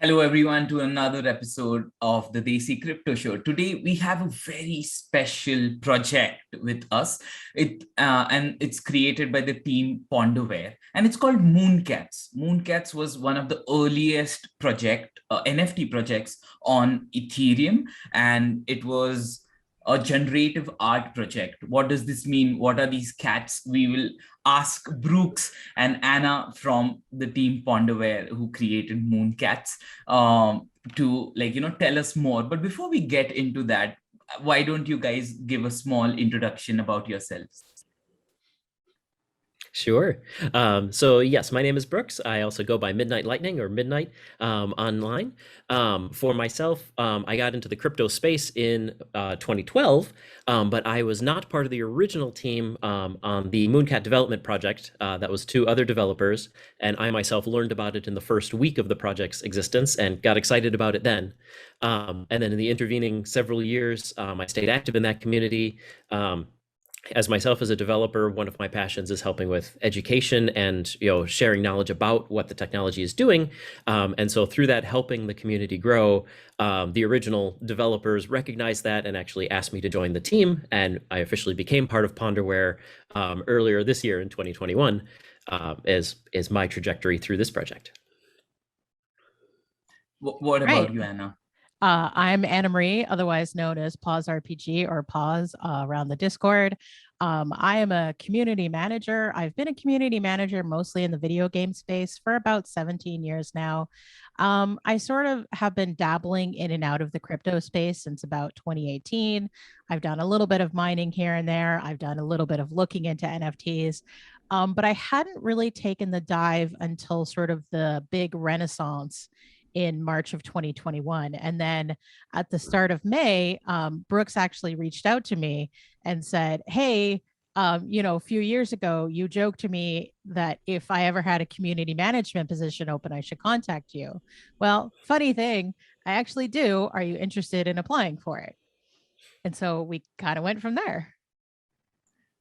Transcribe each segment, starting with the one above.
Hello, everyone, to another episode of the Desi Crypto Show. Today, we have a very special project with us. And it's created by the team Ponderware, and it's called Mooncats. Mooncats was one of the earliest NFT projects on Ethereum, and it was a generative art project. What does this mean? What are these cats? We will ask Brooks and Anna from the team Ponderware who created Mooncats to tell us more. But before we get into that, why don't you guys give a small introduction about yourselves? Sure. So yes, my name is Brooks. I also go by Midnight Lightning or Midnight online. For myself, I got into the crypto space in 2012, but I was not part of the original team on the Mooncat development project. That was two other developers, and I myself learned about it in the first week of the project's existence and got excited about it then. And then in the intervening several years, I stayed active in that community. As myself as a developer, one of my passions is helping with education and sharing knowledge about what the technology is doing. And so through that, helping the community grow, the original developers recognized that and actually asked me to join the team. And I officially became part of Ponderware earlier this year in 2021 is my trajectory through this project. What about you, Anna? I'm Anna Marie, otherwise known as Pause RPG or Pause around the Discord. I am a community manager. I've been a community manager mostly in the video game space for about 17 years now. I sort of have been dabbling in and out of the crypto space since about 2018. I've done a little bit of mining here and there. I've done a little bit of looking into NFTs. But I hadn't really taken the dive until sort of the big renaissance in March of 2021. And then at the start of May, Brooks actually reached out to me and said, hey, a few years ago, you joked to me that if I ever had a community management position open, I should contact you. Well, funny thing, I actually do. Are you interested in applying for it? And so we kind of went from there.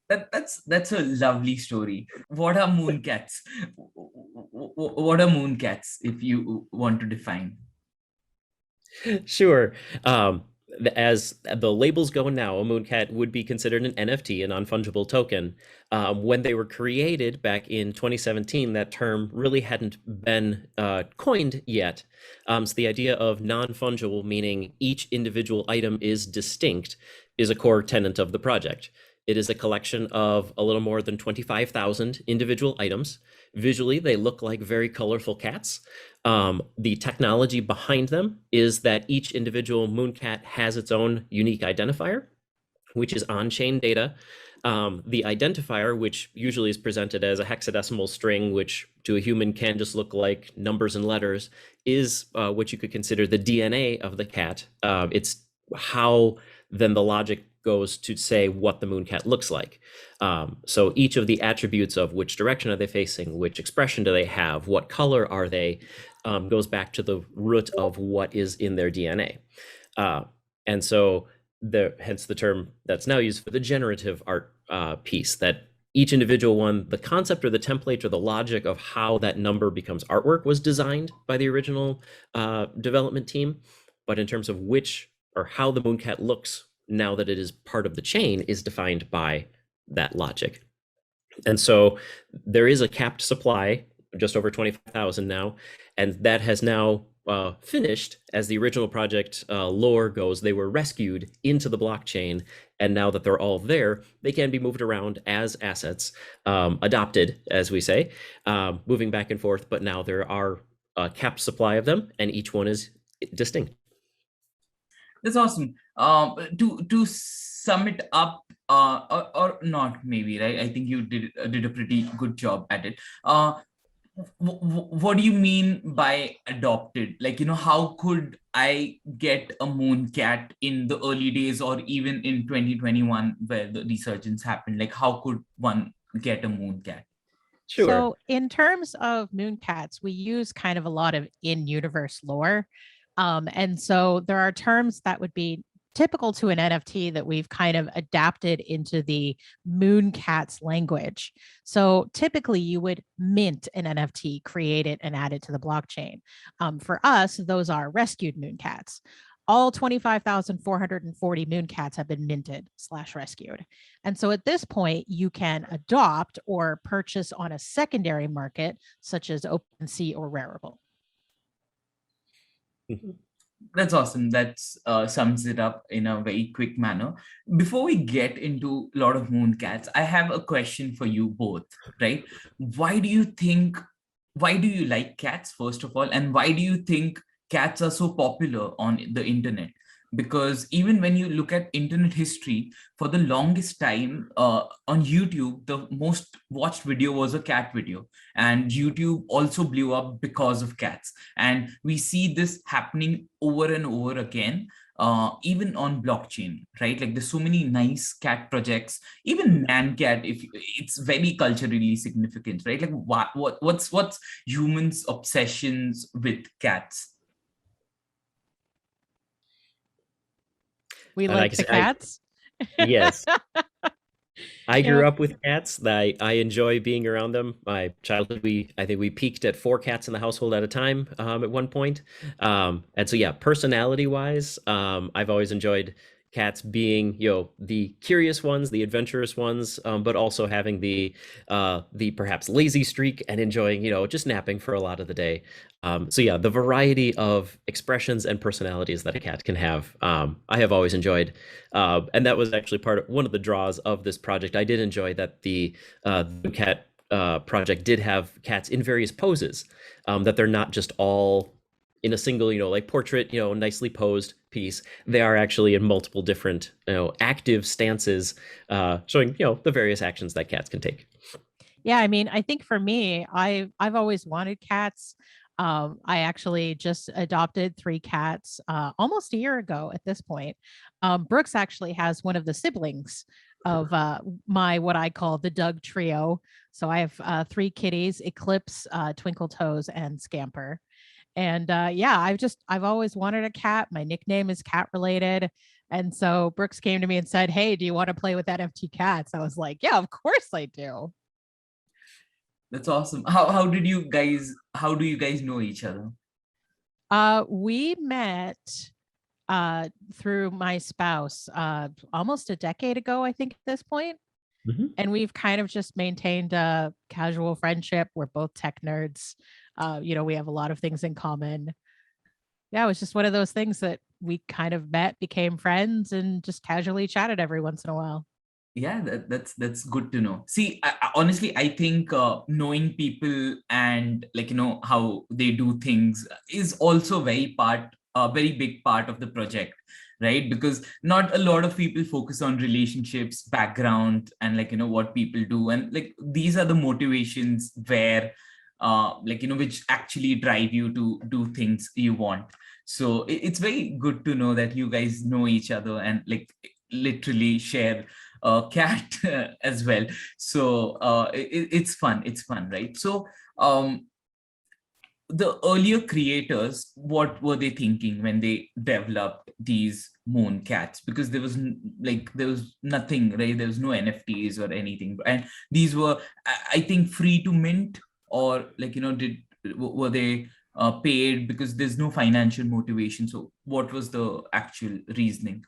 That's a lovely story. What are mooncats? What are mooncats, if you want to define? Sure. As the labels go now, a mooncat would be considered an NFT, a non-fungible token. When they were created back in 2017, that term really hadn't been coined yet. So the idea of non-fungible, meaning each individual item is distinct, is a core tenet of the project. It is a collection of a little more than 25,000 individual items. Visually, they look like very colorful cats. The technology behind them is that each individual mooncat has its own unique identifier, which is on-chain data. The identifier, which usually is presented as a hexadecimal string, which to a human can just look like numbers and letters, is what you could consider the DNA of the cat. It's how then the logic goes to say what the mooncat looks like. So each of the attributes of which direction are they facing, which expression do they have, what color are they, goes back to the root of what is in their DNA. And so hence the term that's now used for the generative art piece, that each individual one, the concept or the template or the logic of how that number becomes artwork was designed by the original development team. But in terms of which or how the mooncat looks now that it is part of the chain is defined by that logic. And so there is a capped supply, just over 25,000 now, and that has now finished. As the original project lore goes, they were rescued into the blockchain, and now that they're all there, they can be moved around as assets, adopted, as we say, moving back and forth, but now there are a capped supply of them, and each one is distinct. That's awesome. To sum it up, or not, maybe, right? I think you did a pretty good job at it. What do you mean by adopted? How could I get a mooncat in the early days, or even in 2021, where the resurgence happened? How could one get a mooncat? Sure. So in terms of mooncats, we use kind of a lot of in-universe lore. And so there are terms that would be typical to an NFT that we've kind of adapted into the Mooncats language. So typically you would mint an NFT, create it, and add it to the blockchain. For us, those are rescued Mooncats. All 25,440 Mooncats have been minted / rescued. And so at this point, you can adopt or purchase on a secondary market, such as OpenSea or Rarible. That's awesome. That sums it up in a very quick manner. Before we get into a lot of Mooncats, I have a question for you both, right? Why do you like cats, first of all? And why do you think cats are so popular on the internet? Because even when you look at internet history, for the longest time on YouTube, the most watched video was a cat video. And YouTube also blew up because of cats. And we see this happening over and over again, even on blockchain, right? Like there's so many nice cat projects, even Nancat, if it's very culturally significant, right? Like what's humans' obsessions with cats? We like the cats. Yes. I grew up with cats. I enjoy being around them. My childhood, I think we peaked at 4 cats in the household at a time at one point. And so, yeah, personality wise, I've always enjoyed cats being, the curious ones, the adventurous ones, but also having the perhaps lazy streak and enjoying, just napping for a lot of the day. So yeah, the variety of expressions and personalities that a cat can have, I have always enjoyed. And that was actually one of the draws of this project. I did enjoy that the cat project did have cats in various poses, that they're not just all in a single, like portrait, nicely posed piece. They are actually in multiple different, active stances, showing, the various actions that cats can take. Yeah, I mean, I think for me, I've always wanted cats. I actually just adopted 3 cats almost a year ago at this point. Brooks actually has one of the siblings of what I call the Doug trio. So I have 3 kitties: Eclipse, Twinkle Toes, and Scamper. And yeah, I've always wanted a cat. My nickname is cat related. And so Brooks came to me and said, "Hey, do you want to play with NFT cats?" I was like, "Yeah, of course I do." That's awesome. How do you guys know each other? We met through my spouse almost a decade ago, I think, at this point. Mm-hmm. And we've kind of just maintained a casual friendship. We're both tech nerds. We have a lot of things in common. Yeah, it was just one of those things that we kind of met, became friends, and just casually chatted every once in a while. Yeah, that's good to know. See, honestly, I think knowing people and how they do things is also a very big part of the project, right? Because not a lot of people focus on relationships, background, and what people do, and these are the motivations where which actually drive you to do things you want. So it's very good to know that you guys know each other and literally share a cat as well. So it's fun, right? So the earlier creators, what were they thinking when they developed these Mooncats? Because there was nothing, right? There was no NFTs or anything, and these were, I think, free to mint, or were they paid? Because there's no financial motivation. So what was the actual reasoning?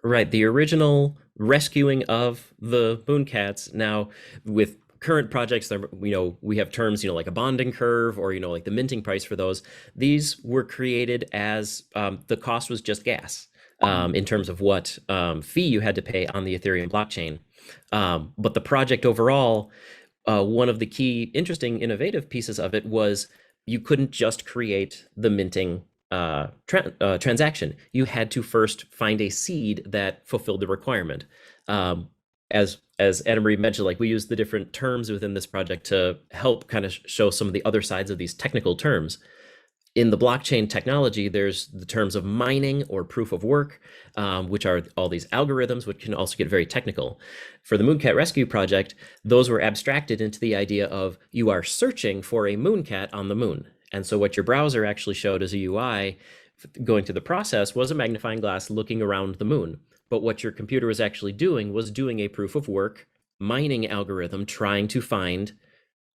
Right, the original rescuing of the Mooncats. Now, with current projects, we have terms, like a bonding curve, or like the minting price for those. These were created as the cost was just gas, in terms of what fee you had to pay on the Ethereum blockchain. But the project overall, one of the key, interesting, innovative pieces of it was you couldn't just create the minting transaction. You had to first find a seed that fulfilled the requirement. As Anna Marie mentioned, we use the different terms within this project to help kind of show some of the other sides of these technical terms. In the blockchain technology, there's the terms of mining or proof of work, which are all these algorithms, which can also get very technical. For the Mooncat Rescue Project, those were abstracted into the idea of you are searching for a mooncat on the moon. And so what your browser actually showed as a UI going through the process was a magnifying glass looking around the moon. But what your computer was actually doing was doing a proof of work mining algorithm trying to find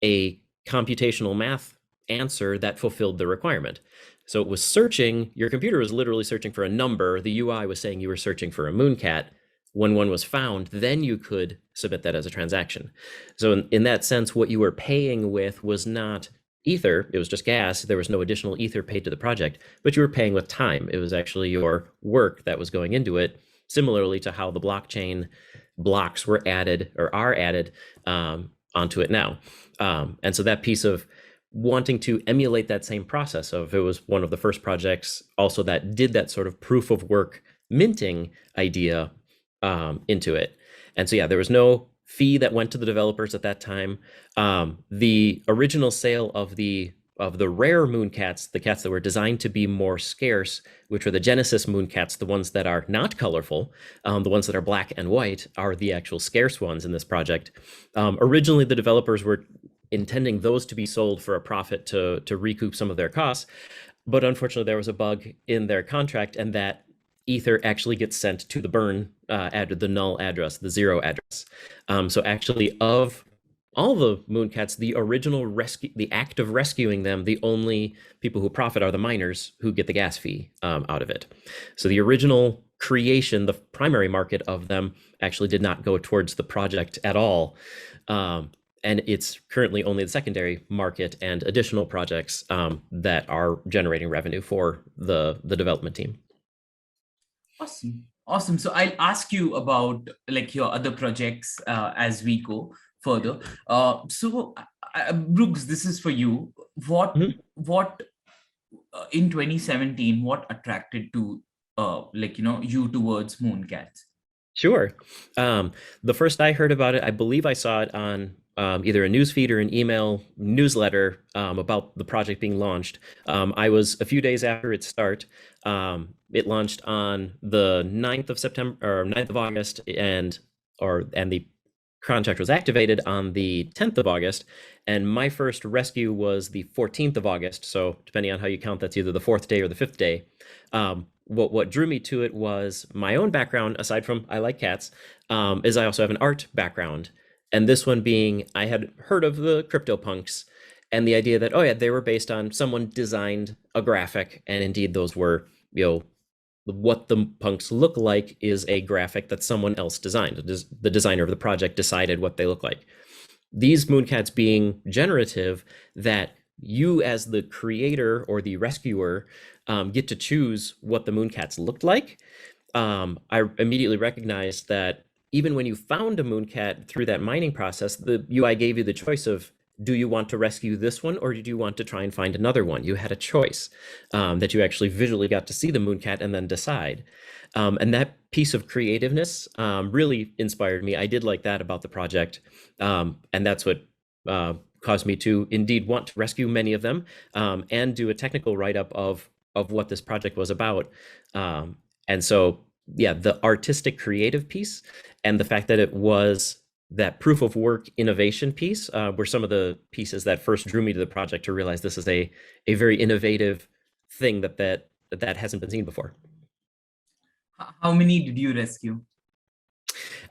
a computational math answer that fulfilled the requirement. So it was searching, your computer was literally searching for a number. The UI was saying you were searching for a mooncat. When one was found, then you could submit that as a transaction. So in that sense, what you were paying with was not ether, it was just gas. There was no additional ether paid to the project, but you were paying with time. It was actually your work that was going into it, similarly to how the blockchain blocks were added or are added onto it now. And so that piece of wanting to emulate that same process of, it was one of the first projects also that did that sort of proof of work minting idea into it. And so, yeah, there was no fee that went to the developers at that time. The original sale of the rare mooncats, the cats that were designed to be more scarce, which are the Genesis mooncats, the ones that are not colorful, the ones that are black and white are the actual scarce ones in this project. Originally, the developers were intending those to be sold for a profit to recoup some of their costs. But unfortunately, there was a bug in their contract, and that ether actually gets sent to the burn the null address, the 0 address. So actually, of all the mooncats, the original rescue, the act of rescuing them, the only people who profit are the miners who get the gas fee out of it. So the original creation, the primary market of them, actually did not go towards the project at all. And it's currently only the secondary market and additional projects that are generating revenue for the development team. Awesome. So I'll ask you about like your other projects as we go further. Brooks, this is for you. What in 2017, what attracted to you towards mooncats? Sure. The first I heard about it, I believe I saw it on either a newsfeed or an email newsletter about the project being launched. I was a few days after its start. It launched on the 9th of September or 9th of August, and the contract was activated on the 10th of August. And my first rescue was the 14th of August. So depending on how you count, that's either the 4th day or the 5th day. What drew me to it was my own background, aside from I like cats, is I also have an art background. And this one being, I had heard of the CryptoPunks and the idea that, oh yeah, they were based on someone designed a graphic. And indeed, those were, what the punks look like is a graphic that someone else designed. The designer of the project decided what they look like. These mooncats being generative, that you as the creator or the rescuer get to choose what the mooncats looked like. I immediately recognized that even when you found a mooncat through that mining process, the UI gave you the choice of, do you want to rescue this one, or did you want to try and find another one? You had a choice that you actually visually got to see the mooncat and then decide. And that piece of creativeness really inspired me. I did like that about the project. And that's what caused me to indeed want to rescue many of them and do a technical write-up of what this project was about. And so, yeah, the artistic creative piece and the fact that it was that proof of work innovation piece were some of the pieces that first drew me to the project to realize this is a very innovative thing that hasn't been seen before. How many did you rescue?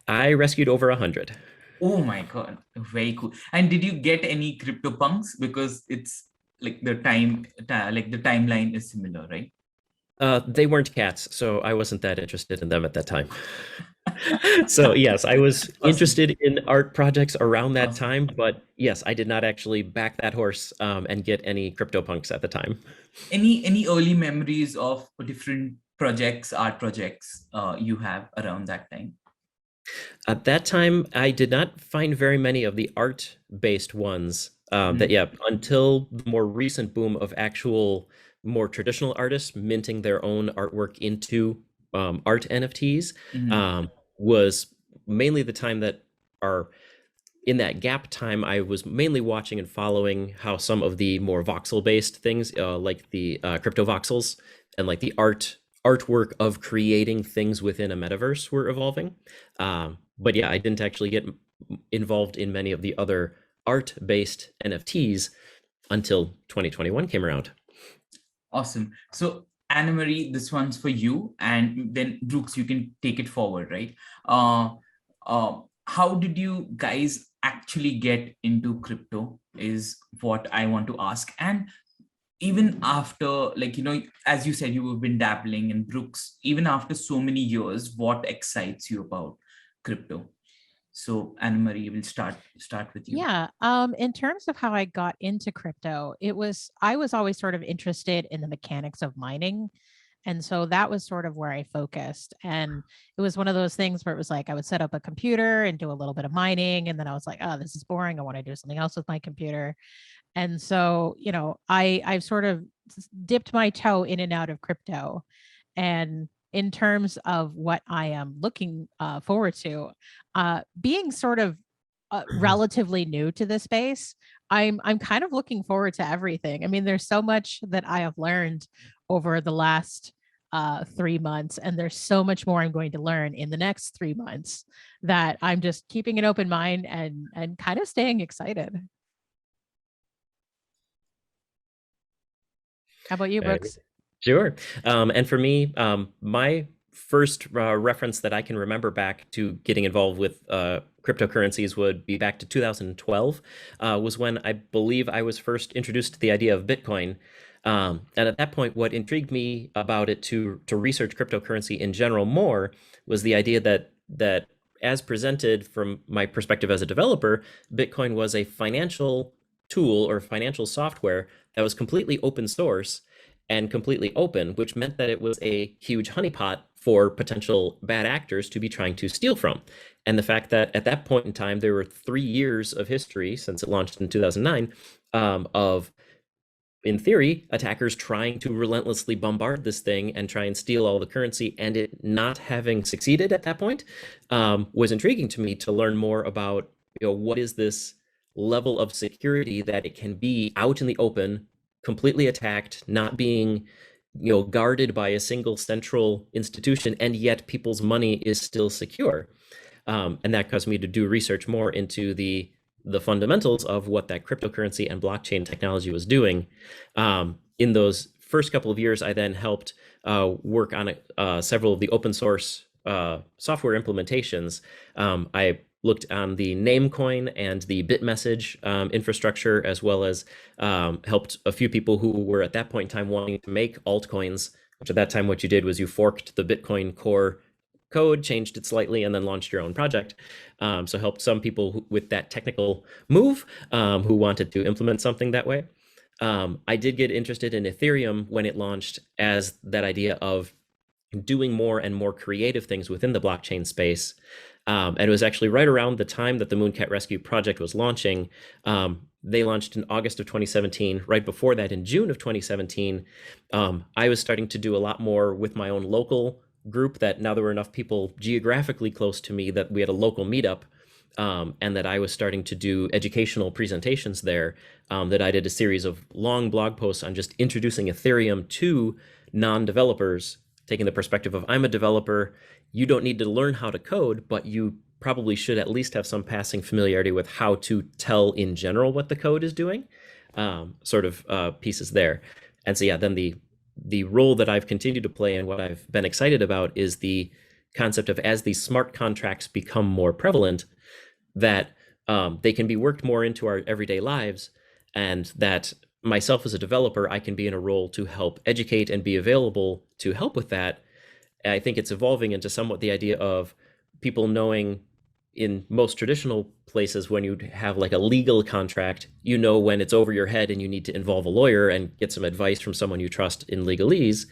I rescued over 100. Oh my God, very cool. And did you get any CryptoPunks? Because it's like the timeline is similar, right? They weren't cats, so I wasn't that interested in them at that time. So yes, I was interested in art projects around that time, but yes, I did not actually back that horse and get any CryptoPunks at the time. Any early memories of different art projects you have around that time? At that time, I did not find very many of the art-based ones until the more recent boom of actual more traditional artists minting their own artwork into art NFTs was mainly the time that in that gap time, I was mainly watching and following how some of the more voxel-based things, like the crypto voxels and like the artwork of creating things within a metaverse were evolving. But yeah, I didn't actually get involved in many of the other art-based NFTs until 2021 came around. Awesome. So Anna Marie, this one's for you, and then Brooks, you can take it forward, right? How did you guys actually get into crypto is what I want to ask. And even after, like, as you said, you have been dabbling in Brooks, even after so many years, what excites you about crypto? So Anna Marie, we'll start with you. Yeah. In terms of how I got into crypto, I was always sort of interested in the mechanics of mining. And so that was sort of where I focused. And it was one of those things where it was like I would set up a computer and do a little bit of mining. And then I was like, oh, this is boring. I want to do something else with my computer. And so, I've sort of dipped my toe in and out of crypto. And in terms of what I am looking forward to, being sort of relatively new to this space, I'm kind of looking forward to everything. I mean, there's so much that I have learned over the last 3 months, and there's so much more I'm going to learn in the next 3 months that I'm just keeping an open mind and kind of staying excited. How about you, Brooks? Sure. And for me, my first reference that I can remember back to getting involved with cryptocurrencies would be back to 2012, was when I believe I was first introduced to the idea of Bitcoin. And at that point, what intrigued me about it to research cryptocurrency in general more was the idea that as presented from my perspective as a developer, Bitcoin was a financial tool or financial software that was completely open source and completely open, which meant that it was a huge honeypot for potential bad actors to be trying to steal from. And the fact that at that point in time, there were 3 years of history since it launched in 2009 of, in theory, attackers trying to relentlessly bombard this thing and try and steal all the currency, and it not having succeeded at that point was intriguing to me to learn more about, what is this level of security that it can be out in the open, completely attacked, not being guarded by a single central institution, and yet people's money is still secure. And that caused me to do research more into the fundamentals of what that cryptocurrency and blockchain technology was doing. In those first couple of years, I then helped work on several of the open source software implementations. I looked on the Namecoin and the BitMessage infrastructure, as well as helped a few people who were at that point in time wanting to make altcoins, which at that time what you did was you forked the Bitcoin core code, changed it slightly, and then launched your own project. So helped some people with that technical move who wanted to implement something that way. I did get interested in Ethereum when it launched, as that idea of doing more and more creative things within the blockchain space. And it was actually right around the time that the Mooncat Rescue project was launching. They launched in August of 2017. Right before that, in June of 2017, I was starting to do a lot more with my own local group, that now there were enough people geographically close to me that we had a local meetup, and that I was starting to do educational presentations there, that I did a series of long blog posts on just introducing Ethereum to non-developers, taking the perspective of, I'm a developer, you don't need to learn how to code, but you probably should at least have some passing familiarity with how to tell in general what the code is doing, pieces there. And so, yeah, then the role that I've continued to play and what I've been excited about is the concept of, as these smart contracts become more prevalent, that they can be worked more into our everyday lives, and that myself as a developer, I can be in a role to help educate and be available to help with that. I think it's evolving into somewhat the idea of people knowing, in most traditional places, when you have like a legal contract, when it's over your head and you need to involve a lawyer and get some advice from someone you trust in legalese.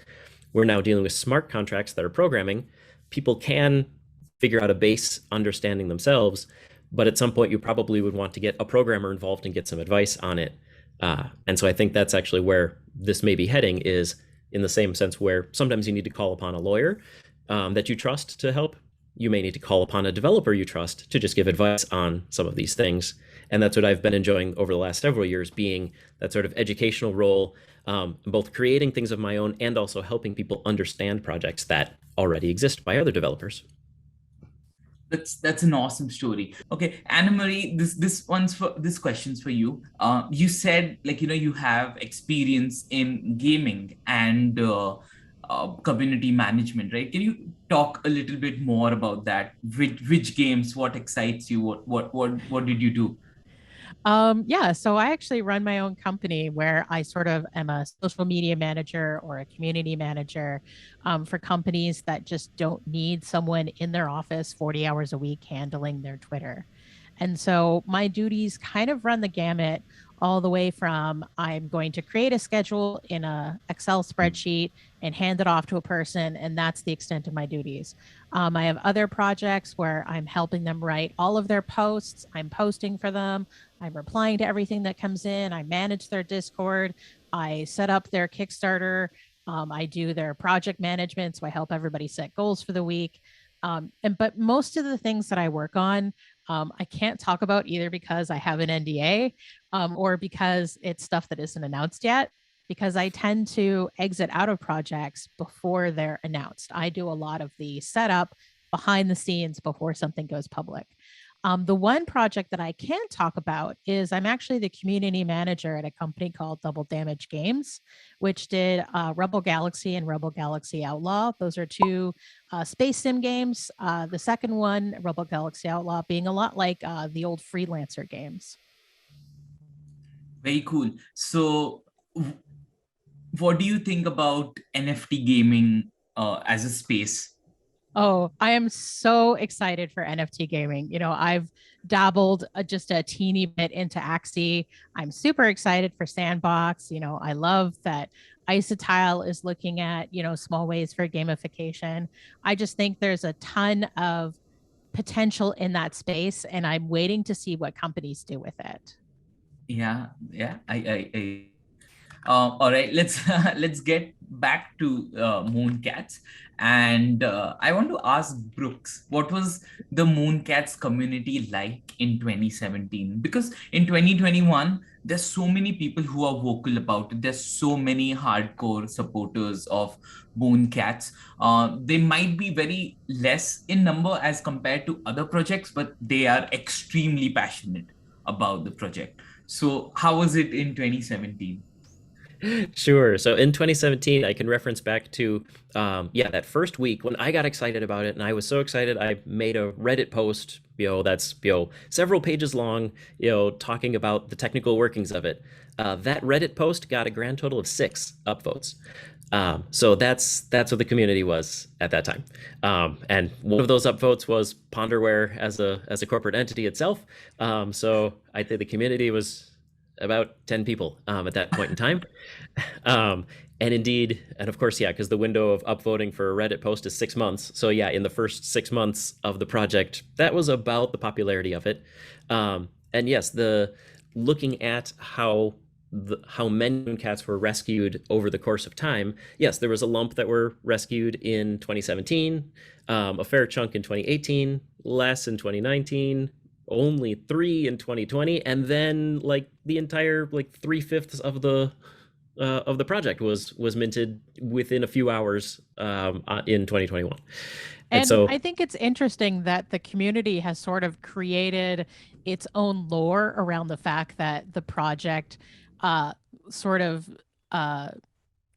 We're now dealing with smart contracts that are programming. People can figure out a base understanding themselves, but at some point you probably would want to get a programmer involved and get some advice on it. And so I think that's actually where this may be heading, is in the same sense where sometimes you need to call upon a lawyer that you trust to help. You may need to call upon a developer you trust to just give advice on some of these things. And that's what I've been enjoying over the last several years, being that sort of educational role, both creating things of my own and also helping people understand projects that already exist by other developers. That's an awesome story. Okay, Anna Marie, this question's for you. You said, you have experience in gaming, and community management, right? Can you talk a little bit more about that? Which games, what excites you? What did you do? Yeah, so I actually run my own company where I sort of am a social media manager or a community manager for companies that just don't need someone in their office 40 hours a week handling their Twitter. And so my duties kind of run the gamut all the way from I'm going to create a schedule in a Excel spreadsheet and hand it off to a person, and that's the extent of my duties. I have other projects where I'm helping them write all of their posts. I'm posting for them. I'm replying to everything that comes in. I manage their Discord. I set up their Kickstarter. I do their project management. So I help everybody set goals for the week. But most of the things that I work on, I can't talk about either because I have an NDA or because it's stuff that isn't announced yet. Because I tend to exit out of projects before they're announced. I do a lot of the setup behind the scenes before something goes public. The one project that I can talk about is I'm actually the community manager at a company called Double Damage Games, which did Rebel Galaxy and Rebel Galaxy Outlaw. Those are two space sim games. The second one, Rebel Galaxy Outlaw, being a lot like the old Freelancer games. Very cool. So what do you think about NFT gaming as a space? Oh, I am so excited for NFT gaming. I've dabbled just a teeny bit into Axie. I'm super excited for Sandbox. I love that Isotile is looking at, small ways for gamification. I just think there's a ton of potential in that space, and I'm waiting to see what companies do with it. Yeah, yeah. All right, let's let's get back to Mooncats, and I want to ask Brooks, what was the Mooncats community like in 2017? Because in 2021, there's so many people who are vocal about it. There's so many hardcore supporters of Mooncats. They might be very less in number as compared to other projects, but they are extremely passionate about the project. So, how was it in 2017? Sure. So in 2017, I can reference back to, that first week when I got excited about it, and I was so excited, I made a Reddit post, that's, several pages long, talking about the technical workings of it. That Reddit post got a grand total of 6 upvotes. So that's what the community was at that time. And one of those upvotes was Ponderware as a corporate entity itself. So I'd say the community was about 10 people at that point in time. And indeed, and of course, because the window of upvoting for a Reddit post is 6 months. So in the first 6 months of the project, that was about the popularity of it. And yes, the looking at how many Mooncats were rescued over the course of time, yes, there was a lump that were rescued in 2017, a fair chunk in 2018, less in 2019, only 3 in 2020, and then the entire 3/5 of the project was minted within a few hours in 2021. And so I think it's interesting that the community has sort of created its own lore around the fact that the project sort of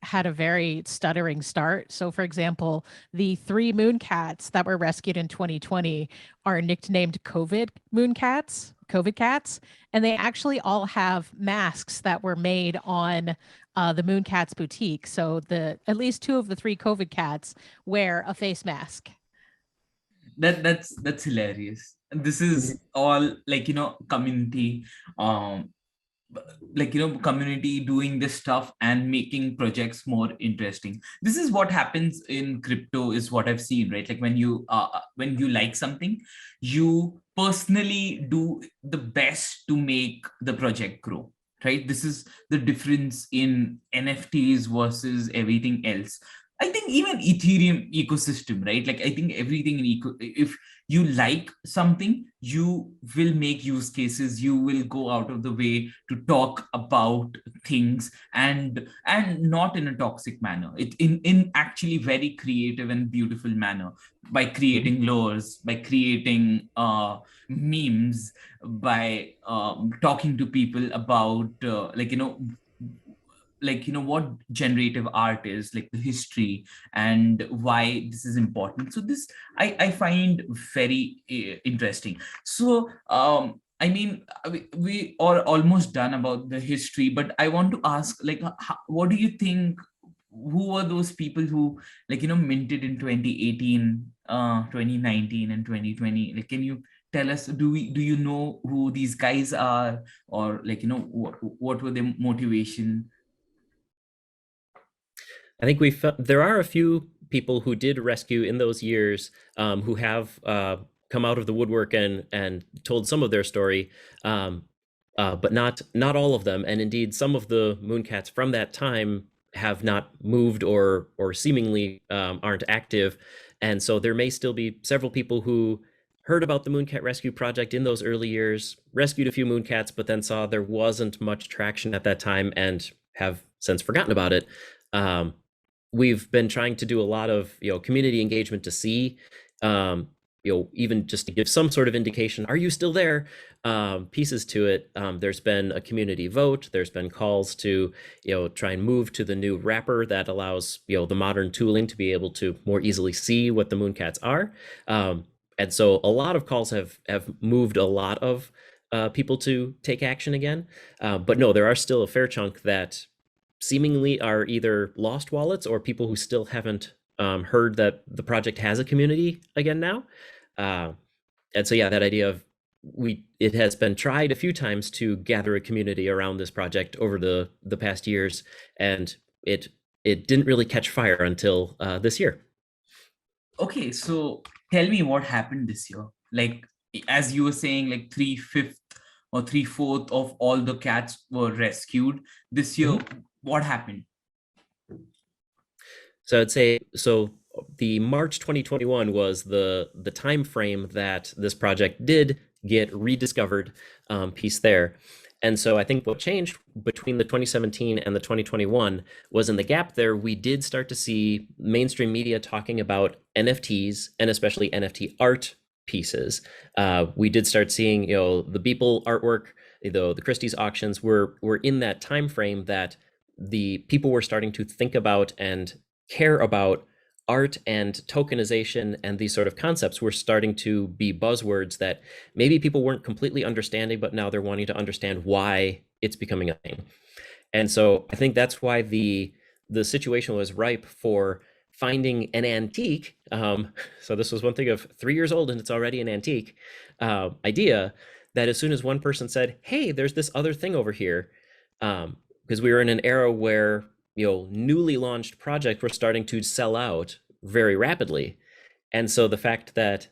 had a very stuttering start. So, for example, the 3 Mooncats that were rescued in 2020 are nicknamed COVID cats, and they actually all have masks that were made on the Mooncats boutique. So, at least 2 of the 3 COVID cats wear a face mask. That's hilarious. This is all community, community doing this stuff and making projects more interesting. This is what happens in crypto, is what I've seen, right? Like when you like something, you personally do the best to make the project grow, right? This is the difference in NFTs versus everything else. I think even Ethereum ecosystem, right? Like I think everything if you like something, you will make use cases, you will go out of the way to talk about things, and not in a toxic manner. It in actually very creative and beautiful manner, by creating lures, by creating memes, by talking to people about like, what generative art is, like the history and why this is important. So this I find very interesting. So I mean, we are almost done about the history, but I want to ask, like, what do you think, who were those people who, like, minted in 2018, 2019 and 2020? Like, can you tell us, do you know who these guys are, or like, what were their motivation? I think there are a few people who did rescue in those years, who have come out of the woodwork and told some of their story, but not all of them. And indeed, some of the Mooncats from that time have not moved or seemingly aren't active. And so there may still be several people who heard about the Mooncat Rescue Project in those early years, rescued a few Mooncats, but then saw there wasn't much traction at that time and have since forgotten about it. We've been trying to do a lot of community engagement to see, even just to give some sort of indication, are you still there, pieces to it. There's been a community vote. There's been calls to try and move to the new wrapper that allows the modern tooling to be able to more easily see what the Mooncats are. And so a lot of calls have moved a lot of people to take action again. But no, there are still a fair chunk that seemingly are either lost wallets or people who still haven't heard that the project has a community again now. And so yeah, that idea of it has been tried a few times to gather a community around this project over the past years, and it didn't really catch fire until this year. Okay, so tell me what happened this year. Like, as you were saying, like 3/5 or 3/4 of all the cats were rescued this year. What happened? So I'd say, the March 2021 was the time frame that this project did get rediscovered, piece there. And so I think what changed between the 2017 and the 2021 was, in the gap there, we did start to see mainstream media talking about NFTs, and especially NFT art pieces. We did start seeing, the Beeple artwork, the Christie's auctions were in that time frame that the people were starting to think about and care about art and tokenization, and these sort of concepts were starting to be buzzwords that maybe people weren't completely understanding, but now they're wanting to understand why it's becoming a thing. And so I think that's why the situation was ripe for finding an antique. So this was one thing of 3 years old and it's already an antique idea, that as soon as one person said, hey, there's this other thing over here, because we were in an era where newly launched projects were starting to sell out very rapidly. And so the fact that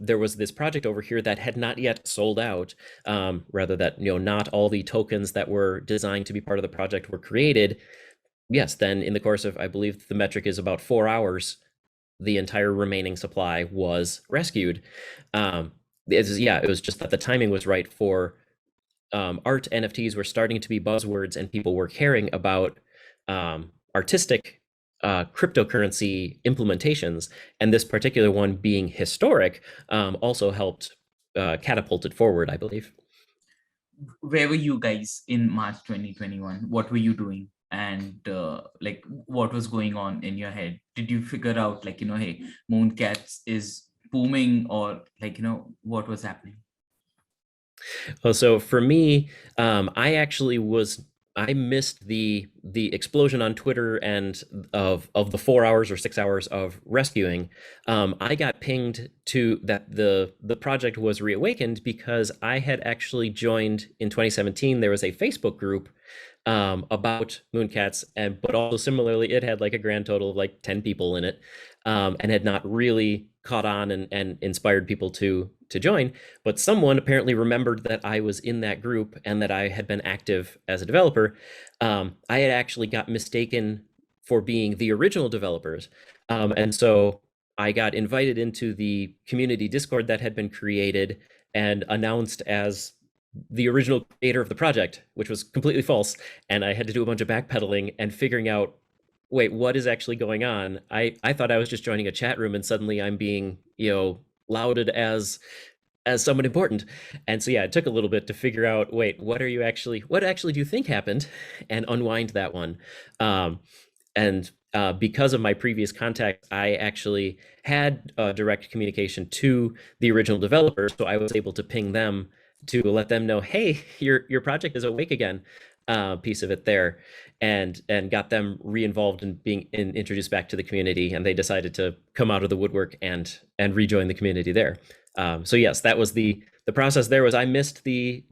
there was this project over here that had not yet sold out, rather that not all the tokens that were designed to be part of the project were created. Yes, then in the course of, I believe the metric is about 4 hours, the entire remaining supply was rescued. It was just that the timing was right for art. NFTs were starting to be buzzwords, and people were caring about artistic cryptocurrency implementations, and this particular one being historic also helped catapult it forward, I believe. Where were you guys in March 2021? What were you doing? And like, what was going on in your head? Did you figure out, like, hey, Mooncats is booming, or like, what was happening? Well, so for me, I missed the explosion on Twitter and of the 4 hours or 6 hours of rescuing. I got pinged to that the project was reawakened because I had actually joined in 2017. There was a Facebook group about Mooncats, but also similarly, it had like a grand total of like 10 people in it, and had not really caught on and inspired people to join. But someone apparently remembered that I was in that group and that I had been active as a developer. I had actually got mistaken for being the original developers. And so I got invited into the community Discord that had been created and announced as the original creator of the project, which was completely false. And I had to do a bunch of backpedaling and figuring out, wait, what is actually going on? I thought I was just joining a chat room, and suddenly I'm being, lauded as as someone important. And so yeah, it took a little bit to figure out, wait, what actually do you think happened, and unwind that one. And because of my previous contact, I actually had direct communication to the original developers, so I was able to ping them to let them know, hey, your project is awake again, piece of it there, and got them re-involved in being introduced back to the community, and they decided to come out of the woodwork and rejoin the community there. So yes, that was the process. There was, I missed the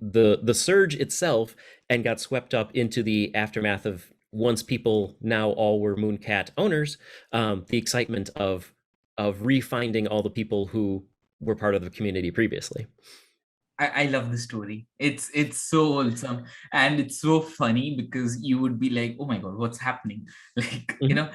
surge itself and got swept up into the aftermath of, once people now all were Mooncat owners, the excitement of refinding all the people who were part of the community previously. I love the story. It's so wholesome and it's so funny because you would be like, oh my God, what's happening? Like, you know,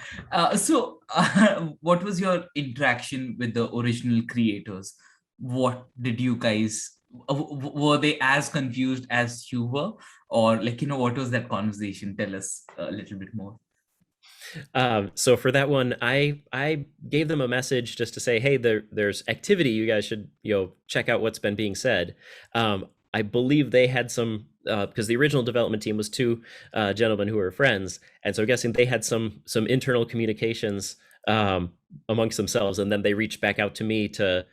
what was your interaction with the original creators? What did you guys, were they as confused as you were? Or like, you know, what was that conversation? Tell us a little bit more. So for that one, I gave them a message just to say, hey, there's activity. You guys should, check out what's been being said. I believe they had some, because the original development team was two gentlemen who were friends, and so guessing they had some internal communications amongst themselves, and then they reached back out to me to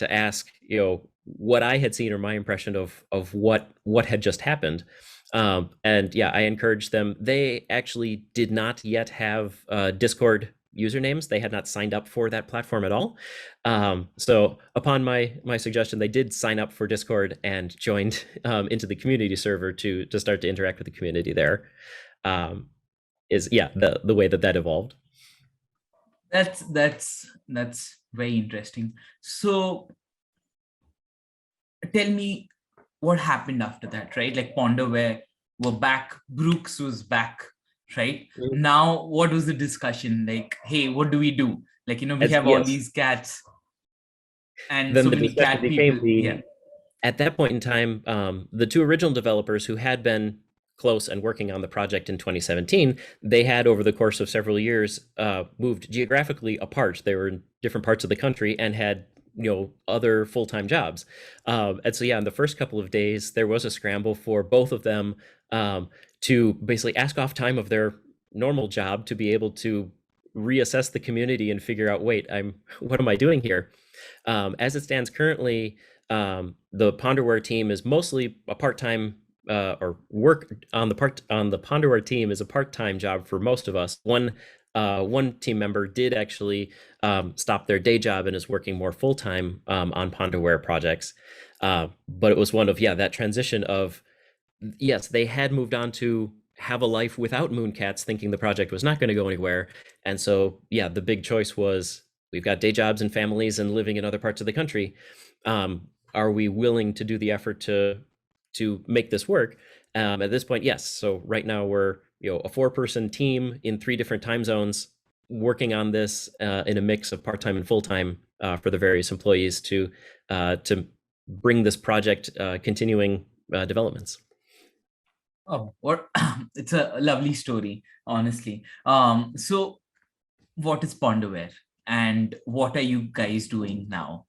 ask, what I had seen or my impression of what had just happened. And yeah, I encouraged them. They actually did not yet have Discord usernames. They had not signed up for that platform at all. So upon my suggestion, they did sign up for Discord and joined into the community server to start to interact with the community there. Is the way that evolved. That's very interesting. So tell me what happened after that, right? Like Ponderware were back, Brooks was back, right? Mm-hmm. Now, what was the discussion? Like, hey, what do we do? Like, we have all these cats and then so many cat people. At that point in time, the two original developers who had been close and working on the project in 2017, they had over the course of several years moved geographically apart. They were in different parts of the country and had other full-time jobs. And so in the first couple of days, there was a scramble for both of them to basically ask off time of their normal job to be able to reassess the community and figure out, wait, what am I doing here? As it stands currently, the Ponderware team is mostly a part-time or work on the Ponderware team is a part-time job for most of us. One team member did actually stop their day job and is working more full-time on Ponderware projects. But it was one of, that transition of, yes, they had moved on to have a life without Mooncats, thinking the project was not going to go anywhere. And so, the big choice was, we've got day jobs and families and living in other parts of the country. Are we willing to do the effort to make this work? At this point, yes. So right now we're a 4-person team in 3 different time zones working on this in a mix of part-time and full-time for the various employees to bring this project continuing developments. Oh, what it's a lovely story, honestly. So what is Ponderware and what are you guys doing now?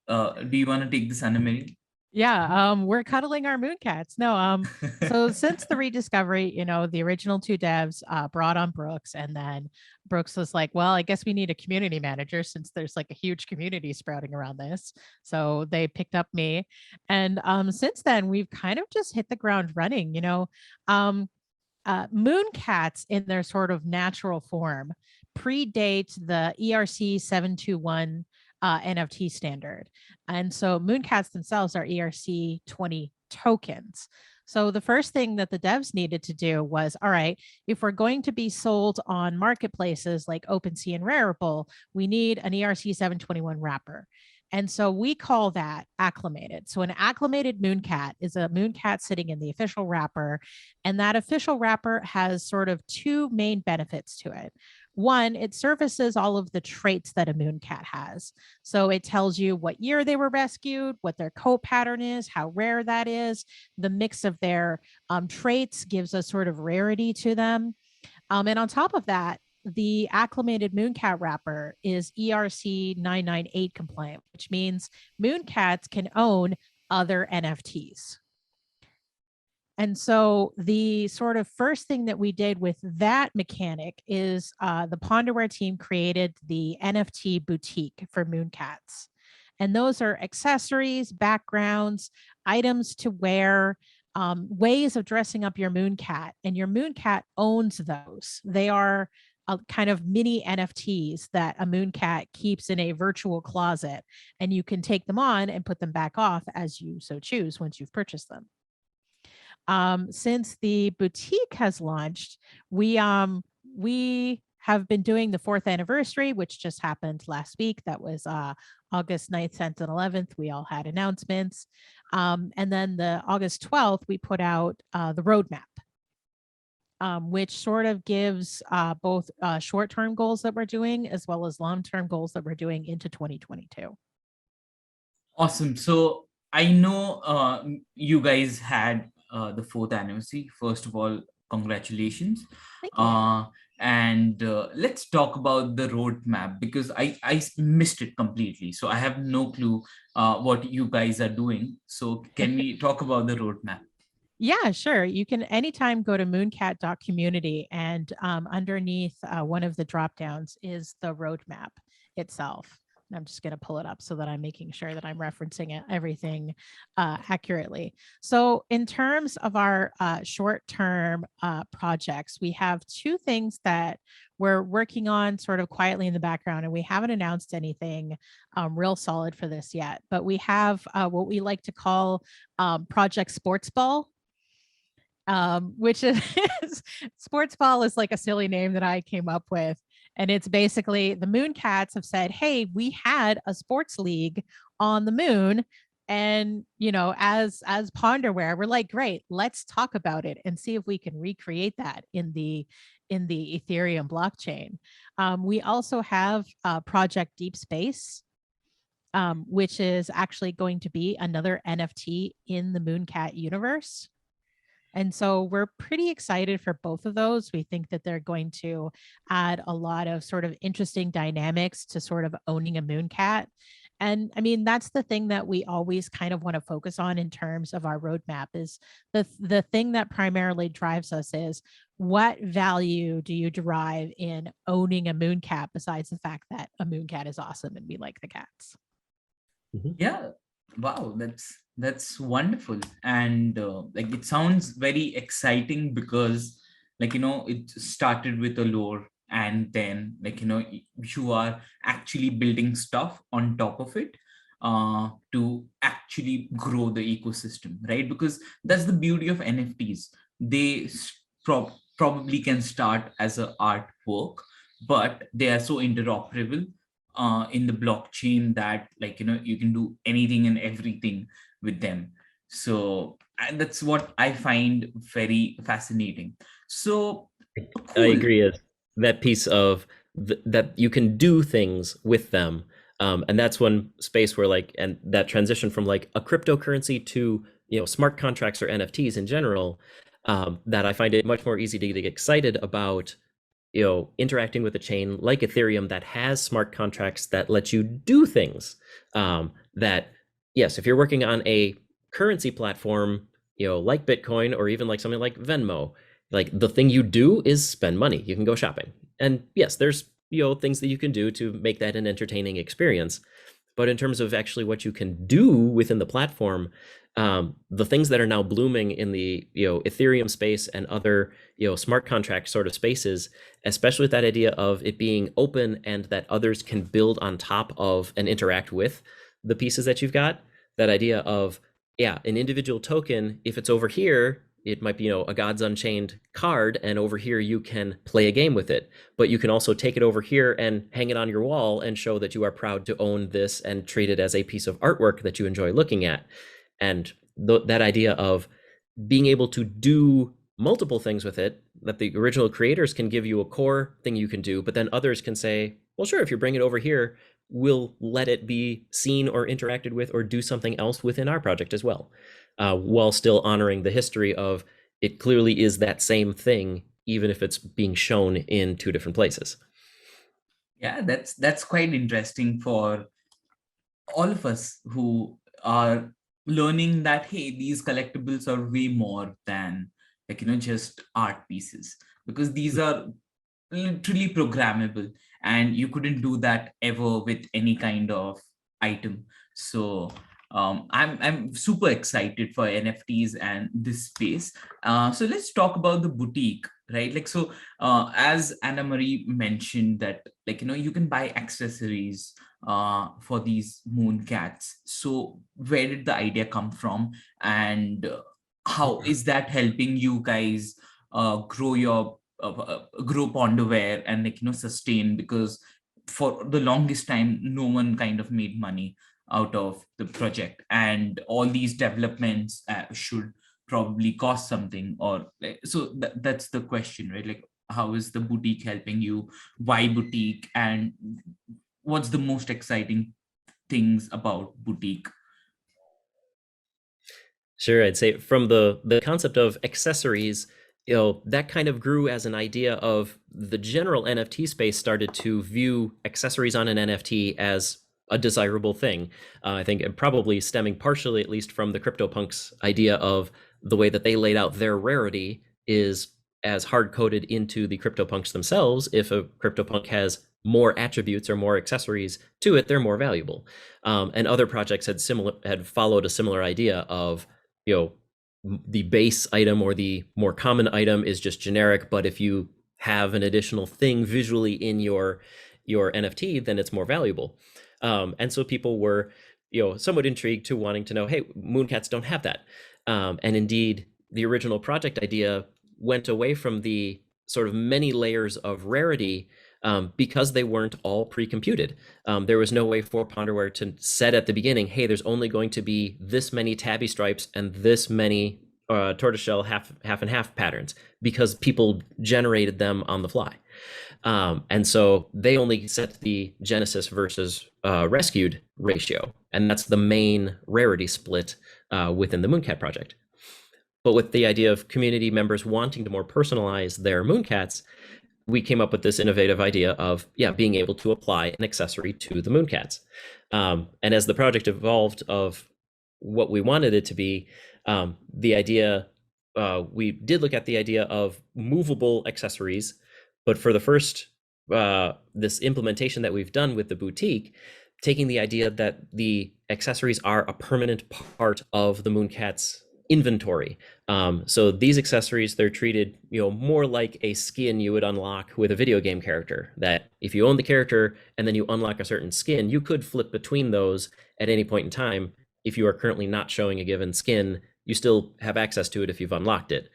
Do you want to take this, Anna-Mary? Yeah, we're cuddling our Mooncats. No, so since the rediscovery, the original 2 devs brought on Brooks, and then Brooks was like, well, I guess we need a community manager since there's like a huge community sprouting around this. So they picked up me. And since then, we've kind of just hit the ground running, Mooncats in their sort of natural form predate the ERC 721 NFT standard. And so Mooncats themselves are ERC 20 tokens. So the first thing that the devs needed to do was, all right, if we're going to be sold on marketplaces like OpenSea and Rarible, we need an ERC 721 wrapper. And so we call that acclimated. So an acclimated Mooncat is a Mooncat sitting in the official wrapper. And that official wrapper has sort of 2 main benefits to it. One, it surfaces all of the traits that a Mooncat has. So it tells you what year they were rescued, what their coat pattern is, how rare that is. The mix of their traits gives a sort of rarity to them. And on top of that, the acclimated Mooncat wrapper is ERC 998 compliant, which means Mooncats can own other NFTs. And so the sort of first thing that we did with that mechanic is the Ponderware team created the NFT boutique for Mooncats. And those are accessories, backgrounds, items to wear, ways of dressing up your Mooncat. And your Mooncat owns those. They are a kind of mini NFTs that a Mooncat keeps in a virtual closet. And you can take them on and put them back off as you so choose once you've purchased them. Since the boutique has launched, we have been doing the 4th anniversary, which just happened last week. That was August 9th, 10th, and 11th. We all had announcements. And then the August 12th, we put out the roadmap, which sort of gives both short-term goals that we're doing as well as long-term goals that we're doing into 2022. Awesome. So I know you guys had the 4th anniversary. First of all, congratulations. Thank you. And let's talk about the roadmap, because I missed it completely. So I have no clue what you guys are doing. So can we talk about the roadmap? Yeah, sure. You can anytime go to mooncat.community, and underneath one of the drop downs is the roadmap itself. I'm just going to pull it up so that I'm making sure that I'm referencing everything accurately. So in terms of our short-term projects, we have 2 things that we're working on sort of quietly in the background, and we haven't announced anything real solid for this yet. But we have what we like to call Project Sports Ball, which is Sports Ball is like a silly name that I came up with. And it's basically the Mooncats have said, hey, we had a sports league on the moon. And, you know, as Ponderware, we're like, great, let's talk about it and see if we can recreate that in the Ethereum blockchain. We also have Project Deep Space, which is actually going to be another NFT in the Mooncat universe. And so we're pretty excited for both of those. We think that they're going to add a lot of sort of interesting dynamics to sort of owning a Mooncat. And I mean, that's the thing that we always kind of want to focus on in terms of our roadmap, is the thing that primarily drives us is what value do you derive in owning a Mooncat besides the fact that a Mooncat is awesome and we like the cats. Yeah. Wow, that's wonderful. And like, it sounds very exciting because, like, you know, it started with a lore, and then, like, you know, you are actually building stuff on top of it to actually grow the ecosystem, right? Because that's the beauty of NFTs. They probably can start as an artwork, but they are so interoperable in the blockchain that, like, you know, you can do anything and everything with them. So that's what I find very fascinating. So I agree. Is that piece of that you can do things with them, and that's one space where, like, and that transition from like a cryptocurrency to, you know, smart contracts or NFTs in general, that I find it much more easy to get excited about, you know, interacting with a chain like Ethereum that has smart contracts that let you do things. That, yes, if you're working on a currency platform, you know, like Bitcoin or even like something like Venmo, like the thing you do is spend money. You can go shopping. And yes, there's, you know, things that you can do to make that an entertaining experience. But in terms of actually what you can do within the platform, the things that are now blooming in the, you know, Ethereum space and other, you know, smart contract sort of spaces, especially with that idea of it being open and that others can build on top of and interact with the pieces that you've got. That idea of, yeah, an individual token, if it's over here, it might be, you know, a God's Unchained card, and over here you can play a game with it. But you can also take it over here and hang it on your wall and show that you are proud to own this and treat it as a piece of artwork that you enjoy looking at. And that idea of being able to do multiple things with it, that the original creators can give you a core thing you can do, but then others can say, well, sure, if you bring it over here, we'll let it be seen or interacted with or do something else within our project as well, while still honoring the history of it clearly is that same thing even if it's being shown in two different places. Yeah, that's quite interesting for all of us who are learning that, hey, these collectibles are way more than, like, just art pieces, because these are literally programmable, and you couldn't do that ever with any kind of item. So I'm super excited for NFTs and this space. So let's talk about the boutique, right? Like, so as Anna Marie mentioned that, like, you can buy accessories for these mooncats. So where did the idea come from, and how is that helping you guys grow your grow Ponderware and, like, sustain? Because for the longest time, no one kind of made money out of the project, and all these developments should probably cost something, or like, so that's the question, right? Like, how is the boutique helping you? Why boutique? And what's the most exciting things about boutique? Sure, I'd say from the concept of accessories, that kind of grew as an idea of the general NFT space started to view accessories on an NFT as a desirable thing. I think probably stemming partially, at least, from the CryptoPunks idea of the way that they laid out their rarity is as hard-coded into the CryptoPunks themselves. If a CryptoPunk has more attributes or more accessories to it, they're more valuable. And other projects had followed a similar idea of, the base item or the more common item is just generic, but if you have an additional thing visually in your NFT, then it's more valuable. And so people were, somewhat intrigued to wanting to know, hey, mooncats don't have that. And indeed, the original project idea went away from the sort of many layers of rarity because they weren't all pre-computed. There was no way for Ponderware to set at the beginning, hey, there's only going to be this many tabby stripes and this many tortoiseshell half and half patterns, because people generated them on the fly. And so they only set the Genesis versus rescued ratio, and that's the main rarity split within the Mooncat project. But with the idea of community members wanting to more personalize their mooncats, we came up with this innovative idea of, being able to apply an accessory to the mooncats. And as the project evolved of what we wanted it to be, the idea, we did look at the idea of movable accessories, but for the first, this implementation that we've done with the boutique, taking the idea that the accessories are a permanent part of the mooncats inventory. So these accessories, they're treated, more like a skin you would unlock with a video game character, that if you own the character and then you unlock a certain skin, you could flip between those at any point in time. If you are currently not showing a given skin, you still have access to it if you've unlocked it,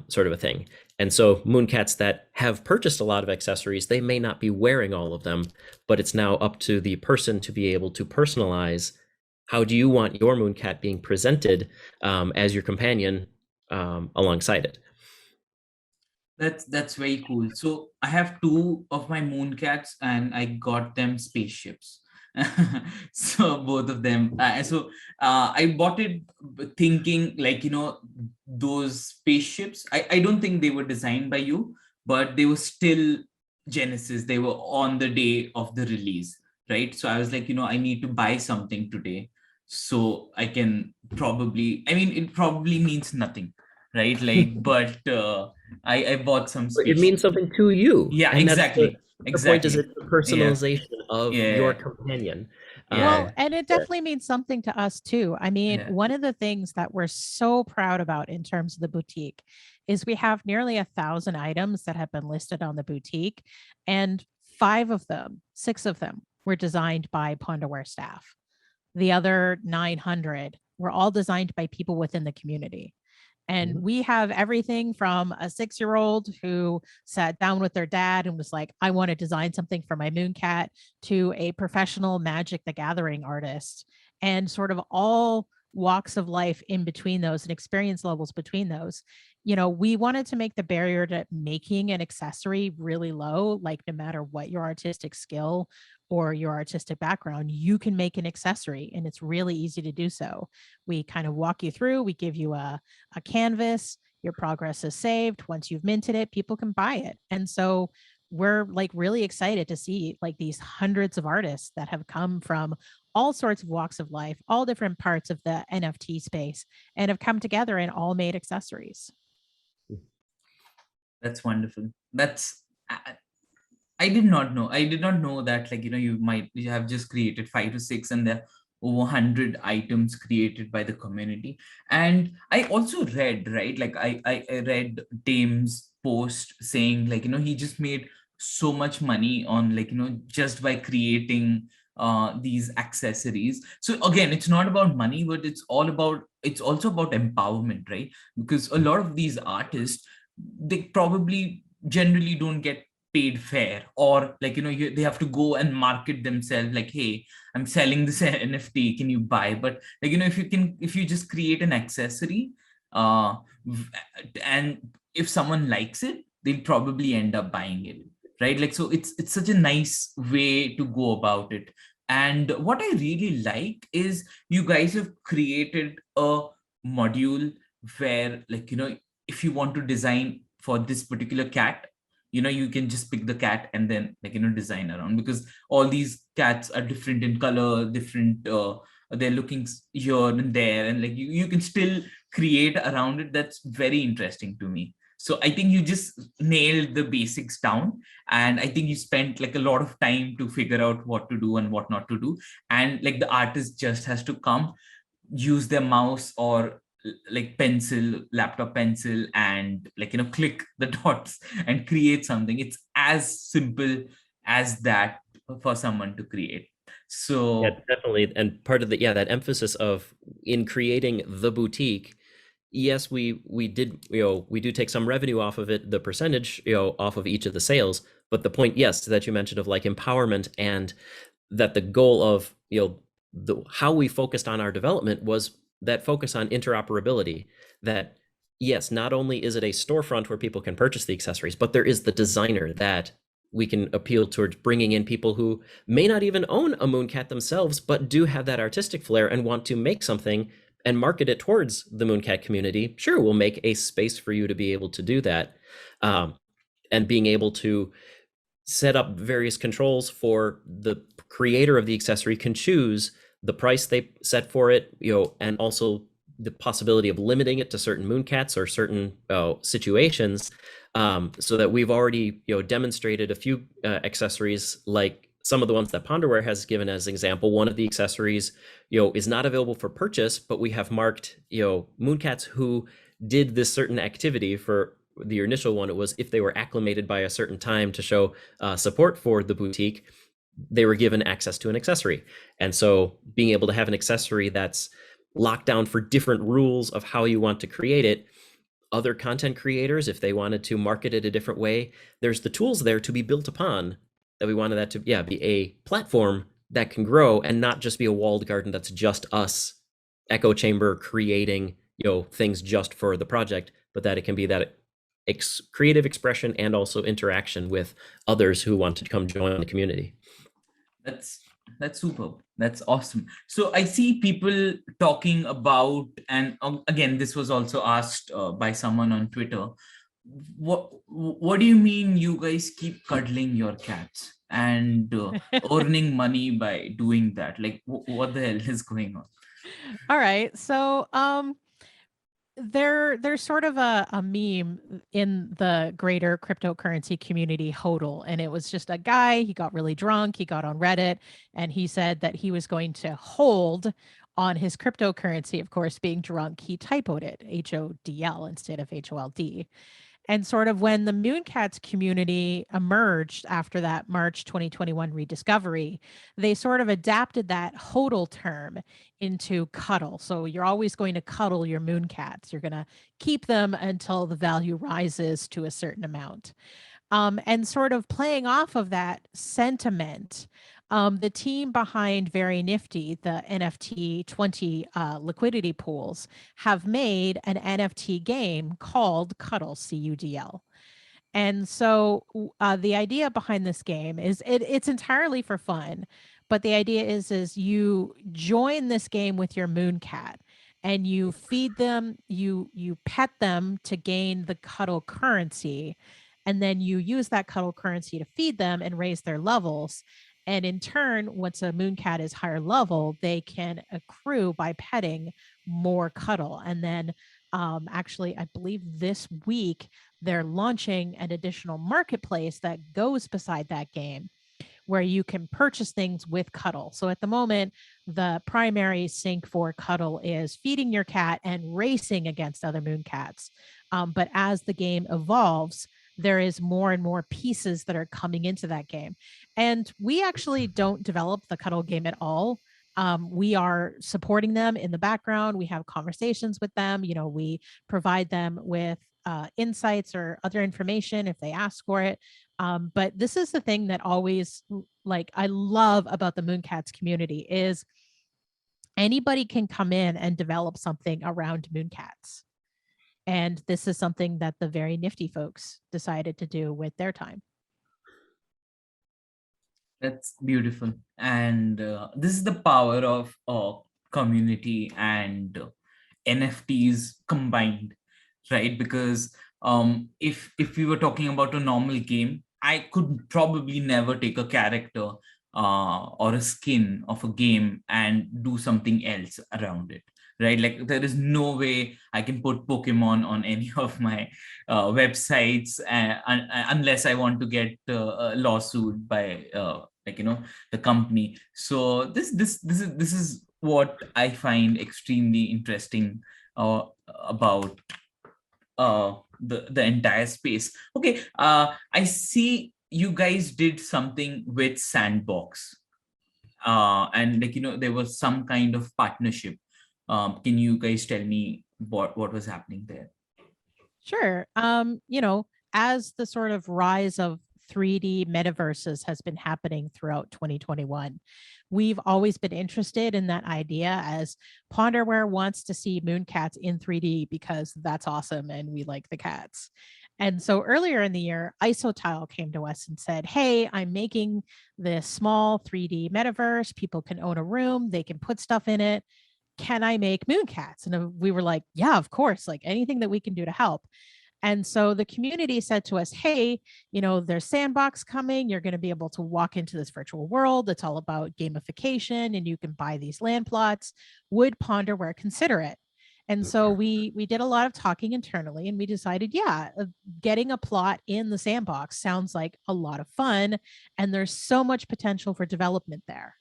sort of a thing. And so mooncats that have purchased a lot of accessories, they may not be wearing all of them, but it's now up to the person to be able to personalize, how do you want your mooncat being presented as your companion alongside it? That's very cool. So I have two of my mooncats, and I got them spaceships. So both of them. I bought it thinking, like, those spaceships. I don't think they were designed by you, but they were still Genesis. They were on the day of the release, right? So I was like, I need to buy something today, so I can probably. I mean, it probably means nothing, right? Like, but I bought some It means something to you. Yeah, and exactly. the point is, Exactly. it's the personalization of your Yeah. companion. Well, Yeah. and it definitely means something to us too. I mean, Yeah. one of the things that we're so proud about in terms of the boutique is we have nearly 1,000 items that have been listed on the boutique, and 6 of them were designed by Ponderware staff. The other 900 were all designed by people within the community. And we have everything from a 6-year-old who sat down with their dad and was like, I want to design something for my mooncat, to a professional Magic the Gathering artist, and sort of all walks of life in between those and experience levels between those. We wanted to make the barrier to making an accessory really low. Like, no matter what your artistic skill or your artistic background, you can make an accessory, and it's really easy to do so. We kind of walk you through, we give you a canvas, Your progress is saved. Once you've minted it, people can buy it. And so we're like really excited to see like these hundreds of artists that have come from all sorts of walks of life, all different parts of the NFT space, and have come together and all made accessories. That's wonderful. I did not know. I did not know that, like, you have just created 5 to 6 and there are over 100 items created by the community. And I also read, right? Like I read Dame's post saying, like, he just made so much money on, like, just by creating these accessories. So again, it's not about money, but it's also about empowerment, right? Because a lot of these artists, they probably generally don't get paid fair, or like they have to go and market themselves like, hey, I'm selling this NFT, can you buy? But like, if you just create an accessory, uh and if someone likes it, they'll probably end up buying it, right? Like, so it's such a nice way to go about it. And what I really like is you guys have created a module where, like, if you want to design for this particular cat, you can just pick the cat and then, like, design around, because all these cats are different in color, different, they're looking here and there, and like you can still create around it. That's very interesting to me. So I think you just nailed the basics down, and I think you spent like a lot of time to figure out what to do and what not to do. And like the artist just has to come, use their mouse or like laptop pencil, and like, click the dots and create something. It's as simple as that for someone to create. So Yeah, definitely. And part of that emphasis of in creating the boutique, yes, we do take some revenue off of it, the percentage, off of each of the sales. But the point, yes, that you mentioned of like empowerment, and that the goal of, how we focused on our development was that focus on interoperability, that yes, not only is it a storefront where people can purchase the accessories, but there is the designer that we can appeal towards bringing in people who may not even own a Mooncat themselves, but do have that artistic flair and want to make something and market it towards the Mooncat community. Sure, we'll make a space for you to be able to do that. And being able to set up various controls for the creator of the accessory can choose the price they set for it, and also the possibility of limiting it to certain Mooncats or certain situations, so that we've already demonstrated a few accessories, like some of the ones that Ponderware has given as an example. One of the accessories is not available for purchase, but we have marked Mooncats who did this certain activity. For the initial one, it was if they were acclimated by a certain time to show support for the boutique, they were given access to an accessory. And so being able to have an accessory that's locked down for different rules of how you want to create it, other content creators, if they wanted to market it a different way, there's the tools there to be built upon, that we wanted that to be a platform that can grow and not just be a walled garden that's just us echo chamber creating things just for the project, but that it can be that creative expression and also interaction with others who want to come join the community. That's superb. That's awesome. So I see people talking about, and again, this was also asked by someone on Twitter. What do you mean you guys keep cuddling your cats and earning money by doing that? Like, what the hell is going on? All right. So there's sort of a meme in the greater cryptocurrency community, HODL, and it was just a guy. He got really drunk. He got on Reddit and he said that he was going to hold on his cryptocurrency. Of course, being drunk, he typoed it HODL instead of HOLD. And sort of when the Mooncats community emerged after that March 2021 rediscovery, they sort of adapted that HODL term into cuddle. So you're always going to cuddle your Mooncats. You're going to keep them until the value rises to a certain amount. And sort of playing off of that sentiment, the team behind Very Nifty, the NFT 20 liquidity pools, have made an NFT game called Cuddle, CUDL. And so the idea behind this game is it's entirely for fun, but the idea is you join this game with your Mooncat, and you feed them, you pet them to gain the cuddle currency, and then you use that cuddle currency to feed them and raise their levels. And in turn, once a mooncat is higher level, they can accrue by petting more cuddle. And then actually, I believe this week they're launching an additional marketplace that goes beside that game, where you can purchase things with cuddle. So at the moment, the primary sync for cuddle is feeding your cat and racing against other moon But as the game evolves, there is more and more pieces that are coming into that game. And we actually don't develop the cuddle game at all. We are supporting them in the background. We have conversations with them. You know, we provide them with insights or other information if they ask for it. But this is the thing that always, like, I love about the Mooncats community is anybody can come in and develop something around Mooncats. And this is something that the very nifty folks decided to do with their time. That's beautiful. And this is the power of community and NFTs combined, right? Because if we were talking about a normal game, I could probably never take a character or a skin of a game and do something else around it, right? Like there is no way I can put Pokemon on any of my websites unless I want to get a lawsuit by the company. So this is what I find extremely interesting about the entire space. Okay, I see you guys did something with Sandbox, and there was some kind of partnership. Can you guys tell me what was happening there? Sure. As the sort of rise of 3D metaverses has been happening throughout 2021, we've always been interested in that idea, as Ponderware wants to see Mooncats in 3D because that's awesome and we like the cats. And so earlier in the year, Isotile came to us and said, hey, I'm making this small 3D metaverse. People can own a room, they can put stuff in it. Can I make Mooncats? And we were like, yeah, of course, like anything that we can do to help. And so the community said to us, hey, there's Sandbox coming. You're going to be able to walk into this virtual world. It's all about gamification and you can buy these land plots. Would Ponderware consider it? And so we did a lot of talking internally and we decided, yeah, getting a plot in the Sandbox sounds like a lot of fun. And there's so much potential for development there.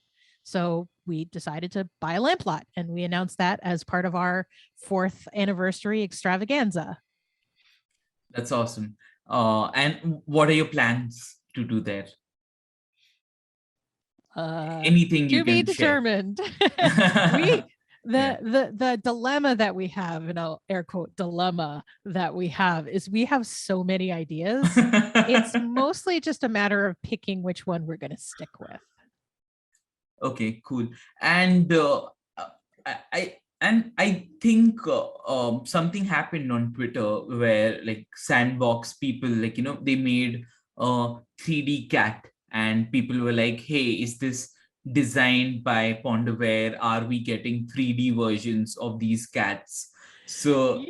So we decided to buy a land plot and we announced that as part of our 4th anniversary extravaganza. That's awesome. And what are your plans to do there? Anything you can to be determined. The dilemma that we have, air quote dilemma that we have, is we have so many ideas. It's mostly just a matter of picking which one we're going to stick with. Okay, cool. And I think something happened on Twitter where like Sandbox people, they made a 3D cat and people were like, hey, is this designed by Ponderware? Are we getting 3D versions of these cats? So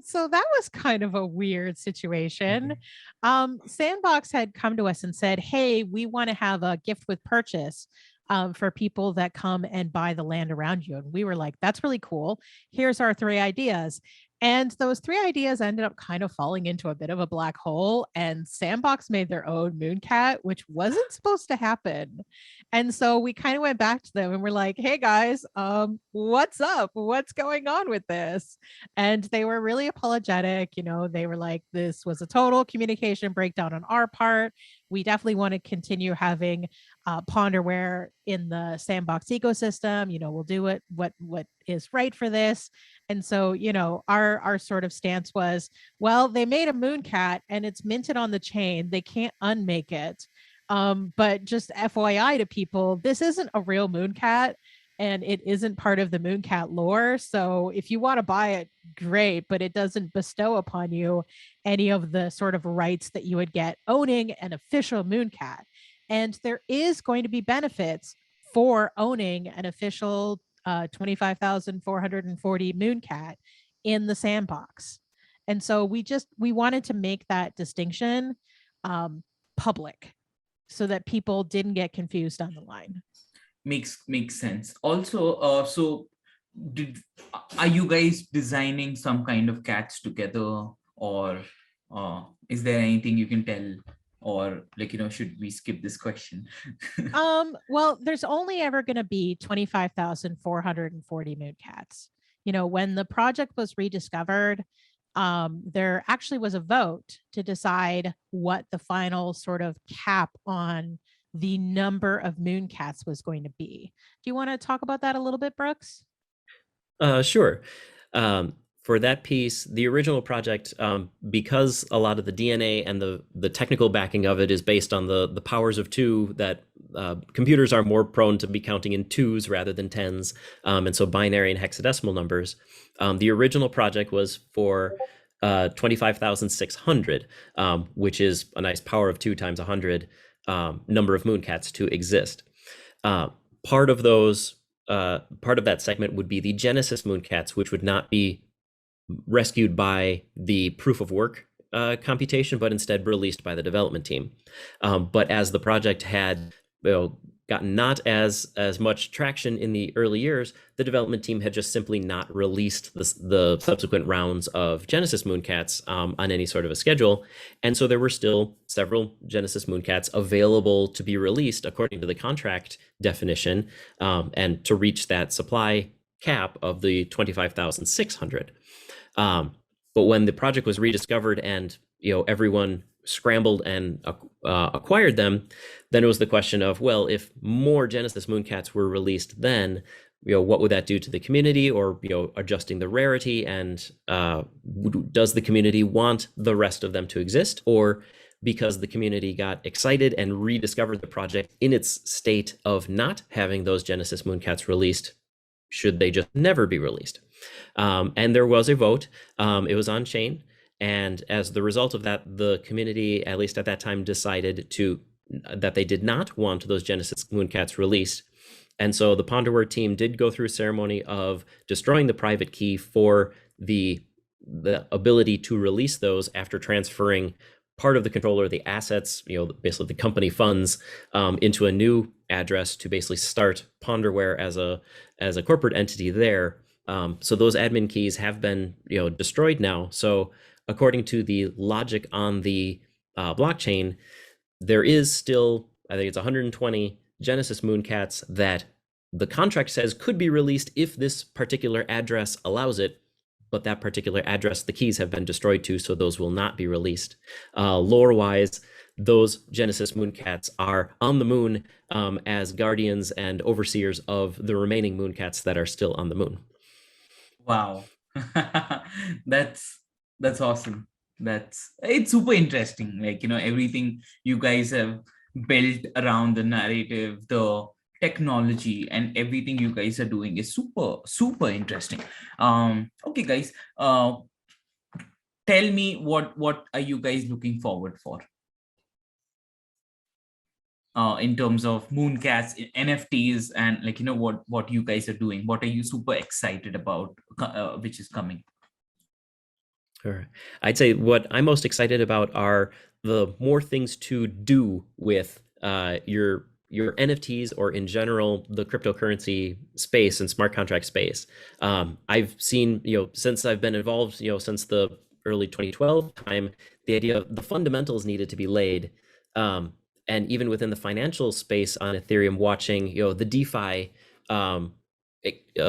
so that was kind of a weird situation. Sandbox had come to us and said, hey, we want to have a gift with purchase for people that come and buy the land around you. And we were like, that's really cool. Here's our 3 ideas. And those 3 ideas ended up kind of falling into a bit of a black hole. And Sandbox made their own Mooncat, which wasn't supposed to happen. And so we kind of went back to them and we're like, hey guys, what's up? What's going on with this? And they were really apologetic. They were like, this was a total communication breakdown on our part. We definitely want to continue having Ponderware in the Sandbox ecosystem. We'll do what is right for this. And so, our sort of stance was, well, they made a Mooncat and it's minted on the chain. They can't unmake it. But just FYI to people, this isn't a real Mooncat and it isn't part of the Mooncat lore. So if you want to buy it, great, but it doesn't bestow upon you any of the sort of rights that you would get owning an official Mooncat. And there is going to be benefits for owning an official 25,440 Mooncat in the sandbox. And so we wanted to make that distinction public so that people didn't get confused down the line. Makes sense. Also, so are you guys designing some kind of cats together, or is there anything you can tell, or like, should we skip this question? Well, there's only ever going to be 25,440 Mooncats. When the project was rediscovered, there actually was a vote to decide what the final sort of cap on the number of Mooncats was going to be. Do you want to talk about that a little bit, Brooks? Sure. For that piece, the original project, because a lot of the DNA and the technical backing of it is based on the powers of two, that computers are more prone to be counting in twos rather than tens, and so binary and hexadecimal numbers. The original project was for 25,600, which is a nice power of 2 times 100 number of Mooncats to exist. Part of that segment would be the Genesis Mooncats, which would not be rescued by the proof of work computation, but instead released by the development team. But as the project had gotten not as much traction in the early years, the development team had just simply not released the subsequent rounds of Genesis Mooncats on any sort of a schedule. And so there were still several Genesis Mooncats available to be released according to the contract definition, and to reach that supply cap of the 25,600. But when the project was rediscovered and everyone scrambled and acquired them, then it was the question of, well, if more Genesis Mooncats were released, then what would that do to the community, or adjusting the rarity, and does the community want the rest of them to exist, or because the community got excited and rediscovered the project in its state of not having those Genesis Mooncats released, should they just never be released? And there was a vote. It was on chain. And as the result of that, the community, at least at that time, decided that they did not want those Genesis Mooncats released. And so the Ponderware team did go through a ceremony of destroying the private key for the ability to release those after transferring part of the control, or the assets, basically the company funds, into a new address to basically start Ponderware as a corporate entity there. So those admin keys have been destroyed now. So according to the logic on the blockchain, there is still, I think it's 120 Genesis Mooncats that the contract says could be released if this particular address allows it, but that particular address, the keys have been destroyed too, so those will not be released. Lore-wise, those Genesis Mooncats are on the moon as guardians and overseers of the remaining Mooncats that are still on the moon. Wow. That's awesome. It's super interesting. Like, everything you guys have built around the narrative, the technology, and everything you guys are doing is super interesting. Okay, guys, tell me what are you guys looking forward for in terms of Mooncats, NFTs, and like, what you guys are doing? What are you super excited about, which is coming? Sure. I'd say what I'm most excited about are the more things to do with your NFTs, or in general the cryptocurrency space and smart contract space. I've seen, since I've been involved, since the early 2012 time, the idea of the fundamentals needed to be laid. And even within the financial space on Ethereum, watching the DeFi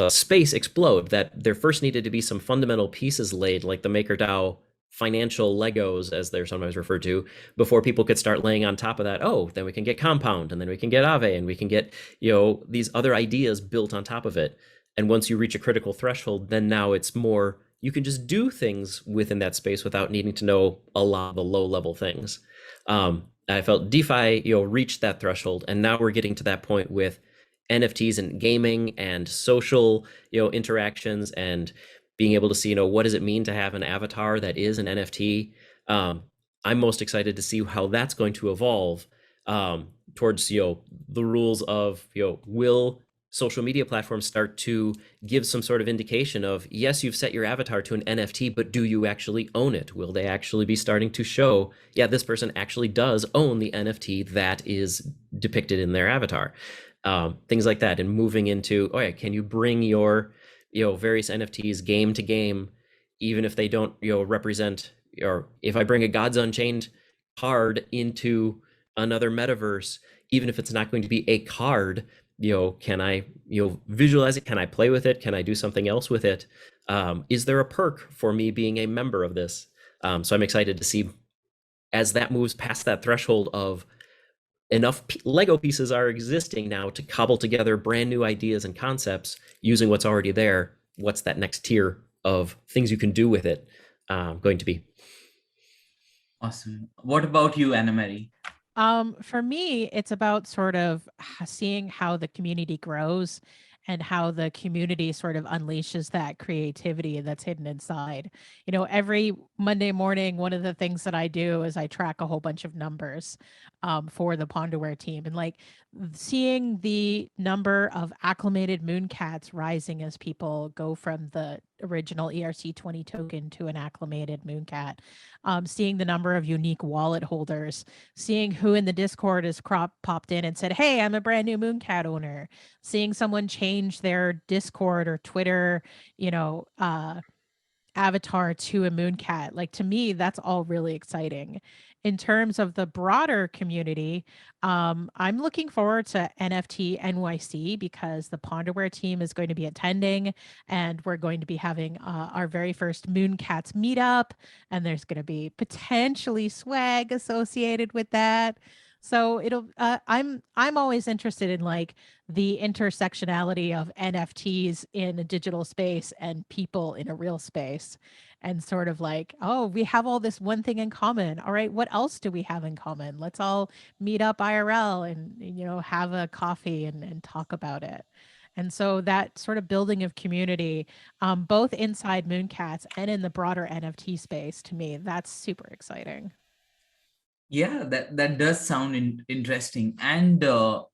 space explode, that there first needed to be some fundamental pieces laid, like the MakerDAO financial Legos, as they're sometimes referred to, before people could start laying on top of that. Oh, then we can get Compound, and then we can get Aave, and we can get these other ideas built on top of it. And once you reach a critical threshold, then now it's more, you can just do things within that space without needing to know a lot of the low level things. I felt DeFi reached that threshold, and now we're getting to that point with NFTs and gaming and social interactions, and being able to see what does it mean to have an avatar that is an NFT. I'm most excited to see how that's going to evolve towards the rules of will social media platforms start to give some sort of indication of, yes, you've set your avatar to an NFT, but do you actually own it? Will they actually be starting to show, yeah, this person actually does own the NFT that is depicted in their avatar? Things like that, and moving into, oh yeah, can you bring your, various NFTs game to game, even if they don't, represent, or if I bring a Gods Unchained card into another metaverse, even if it's not going to be a card, can I, visualize it? Can I play with it? Can I do something else with it? Is there a perk for me being a member of this? So I'm excited to see, as that moves past that threshold of enough Lego pieces are existing now to cobble together brand new ideas and concepts using what's already there. What's that next tier of things you can do with it going to be? Awesome. What about you, Anna Marie? For me, it's about sort of seeing how the community grows and how the community sort of unleashes that creativity that's hidden inside. Every Monday morning, one of the things that I do is I track a whole bunch of numbers for the Ponderware team, and like seeing the number of acclimated mooncats rising as people go from the original ERC20 token to an acclimated mooncat, seeing the number of unique wallet holders, seeing who in the Discord has popped in and said, "Hey, I'm a brand new mooncat owner," seeing someone change their Discord or Twitter, avatar to a mooncat. Like, to me, that's all really exciting. In terms of the broader community, I'm looking forward to NFT NYC because the Ponderware team is going to be attending, and we're going to be having our very first Mooncats meetup, and there's going to be potentially swag associated with that. So I'm always interested in like the intersectionality of NFTs in a digital space and people in a real space, and sort of like, oh, we have all this one thing in common. All right, what else do we have in common? Let's all meet up IRL and have a coffee and talk about it. And so that sort of building of community, both inside Mooncats and in the broader NFT space, to me, that's super exciting. Yeah, that does sound interesting. And uh,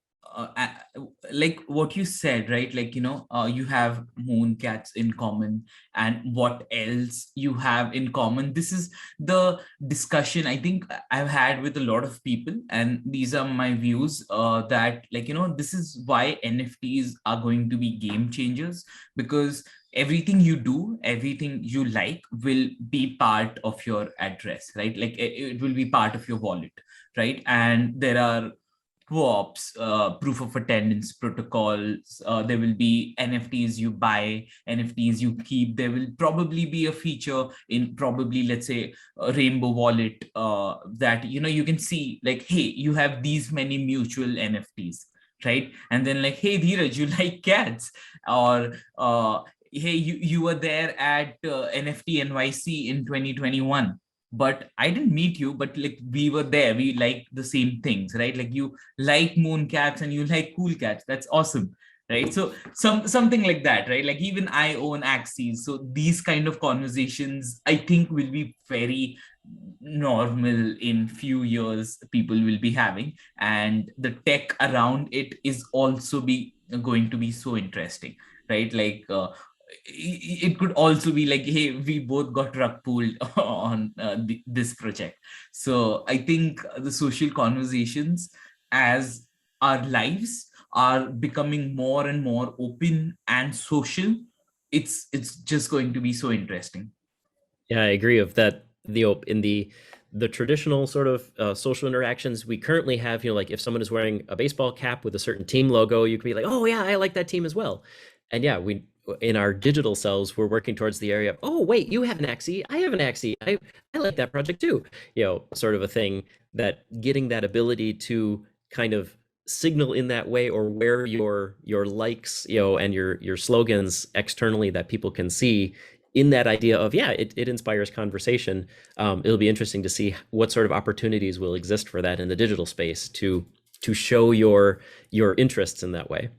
like what you said, right? Like, you have mooncats in common, and what else you have in common. This is the discussion I think I've had with a lot of people, and these are my views, that, like, this is why NFTs are going to be game changers, because everything you do, everything you like, will be part of your address, right? Like, it will be part of your wallet, right? And there are co-ops, proof of attendance protocols. There will be NFTs you buy, NFTs you keep. There will probably be a feature in, probably, let's say, a Rainbow Wallet, that you can see, like, hey, you have these many mutual NFTs, right? And then, like, hey, Dheeraj, you like cats, or hey, you were there at NFT NYC in 2021, but I didn't meet you, but like we were there, we like the same things, right? Like, you like moon cats and you like cool cats. That's awesome, right? So something like that, right? Like, even I own Axes. So these kind of conversations, I think, will be very normal in few years. People will be having, and the tech around it is also be going to be so interesting, right? Like, it could also be like, hey, we both got rug pulled on this project. So I think the social conversations, as our lives are becoming more and more open and social, it's just going to be so interesting. Yeah, I agree of that. In the traditional sort of social interactions we currently have, like if someone is wearing a baseball cap with a certain team logo, you could be like, oh yeah, I like that team as well. And yeah, we, in our digital selves, we're working towards the area of, oh wait, you have an Axie, I have an Axie, I like that project too. Sort of a thing, that getting that ability to kind of signal in that way, or wear your likes, and your slogans externally that people can see, in that idea of, yeah, it inspires conversation. It'll be interesting to see what sort of opportunities will exist for that in the digital space to show your interests in that way.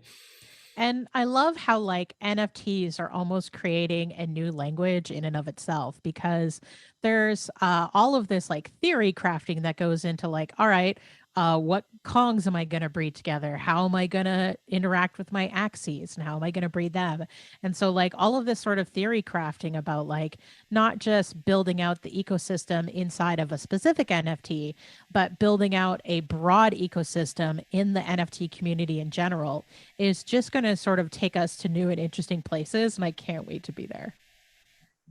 And I love how like NFTs are almost creating a new language in and of itself, because there's all of this like theory crafting that goes into like, all right, what Kongs am I going to breed together? How am I going to interact with my axes, and how am I going to breed them? And so like all of this sort of theory crafting about like not just building out the ecosystem inside of a specific NFT, but building out a broad ecosystem in the NFT community in general is just going to sort of take us to new and interesting places. And I can't wait to be there.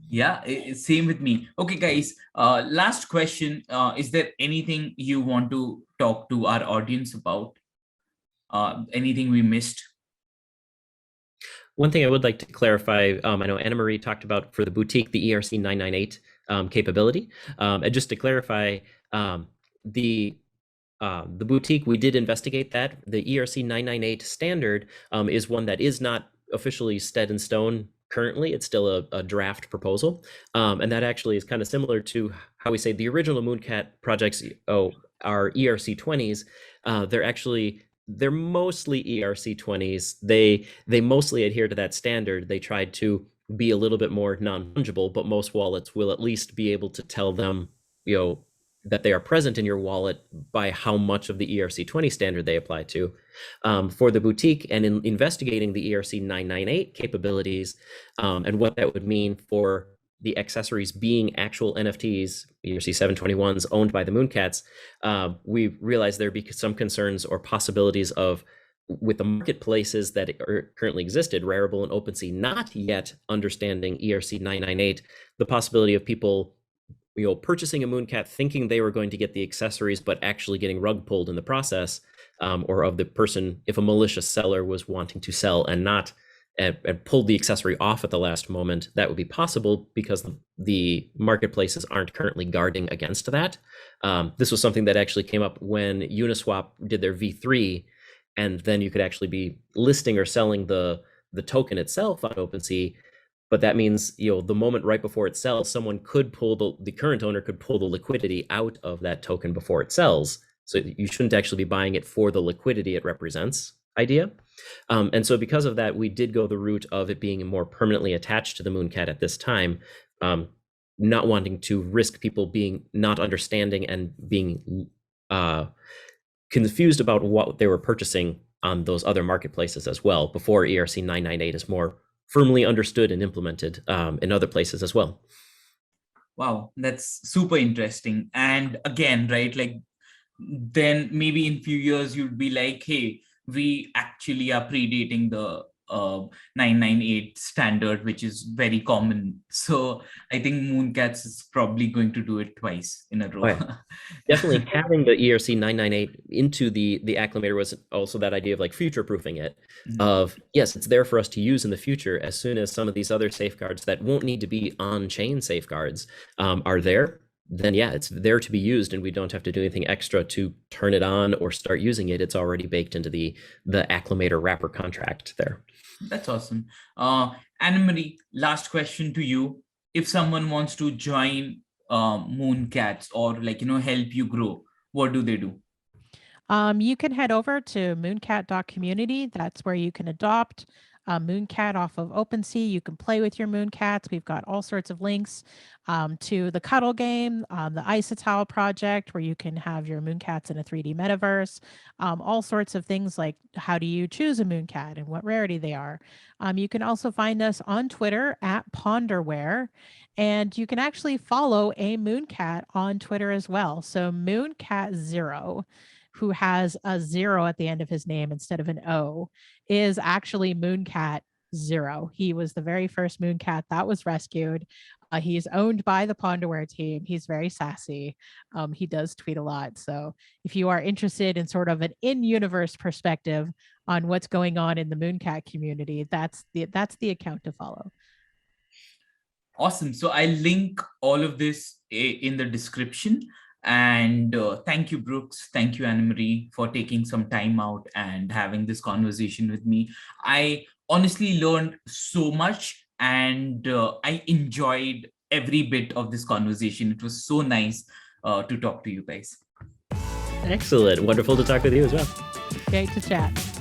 Yeah, same with me. Okay, guys, last question. Is there anything you want to talk to our audience about? Anything we missed? One thing I would like to clarify, I know Anna Marie talked about for the boutique, the ERC 998 capability. And just to clarify, the boutique, we did investigate that. The ERC 998 standard is one that is not officially set in stone currently. It's still a draft proposal. And that actually is kind of similar to how we say the original Mooncat projects are ERC 20s. They're mostly ERC 20s. They mostly adhere to that standard. They tried to be a little bit more non-fungible, but most wallets will at least be able to tell them, that they are present in your wallet by how much of the ERC 20 standard they apply to. For the boutique and in investigating the ERC 998 capabilities and what that would mean for the accessories being actual NFTs, ERC 721s owned by the Mooncats, we realized there'd be some concerns or possibilities of, with the marketplaces that are currently existed, Rarible and OpenSea, not yet understanding ERC 998, the possibility of people purchasing a Mooncat thinking they were going to get the accessories, but actually getting rug pulled in the process, or of the person, if a malicious seller was wanting to sell and not and pulled the accessory off at the last moment, that would be possible because the marketplaces aren't currently guarding against that. This was something that actually came up when Uniswap did their V3, and then you could actually be listing or selling the token itself on OpenSea. But that means, the moment right before it sells, someone could pull the current owner could pull the liquidity out of that token before it sells. So you shouldn't actually be buying it for the liquidity it represents idea. And so because of that, we did go the route of it being more permanently attached to the Mooncat at this time, not wanting to risk people being not understanding and being confused about what they were purchasing on those other marketplaces as well, before ERC 998 is more firmly understood and implemented in other places as well. Wow, that's super interesting. And again, right, like then maybe in few years you'd be like, hey, we actually are predating the 998 standard, which is very common. So I think Mooncats is probably going to do it twice in a row. Oh, yeah. Definitely having the ERC 998 into the acclimator was also that idea of like future-proofing it, of yes, it's there for us to use in the future as soon as some of these other safeguards that won't need to be on-chain safeguards are there. Then yeah, it's there to be used and we don't have to do anything extra to turn it on or start using it. It's already baked into the acclimator wrapper contract there. That's awesome. Anna Marie, last question to you. If someone wants to join Mooncats or help you grow, what do they do? You can head over to mooncat.community. That's where you can adopt a Mooncat off of OpenSea. You can play with your Mooncats. We've got all sorts of links to the Cuddle game, the Isotal project, where you can have your Mooncats in a 3D metaverse, all sorts of things like how do you choose a Mooncat and what rarity they are. You can also find us on Twitter at Ponderware, and you can actually follow a Mooncat on Twitter as well. So Mooncat0, who has a 0 at the end of his name instead of an O, is actually Mooncat 0. He was the very first Mooncat that was rescued. He's owned by the Ponderware team. He's very sassy. He does tweet a lot. So if you are interested in sort of an in-universe perspective on what's going on in the Mooncat community, that's the account to follow. Awesome. So I'll link all of this in the description. And thank you, Brooks. Thank you, Anna Marie, for taking some time out and having this conversation with me. I honestly learned so much and I enjoyed every bit of this conversation. It was so nice to talk to you guys. Excellent. Wonderful to talk with you as well. Great to chat.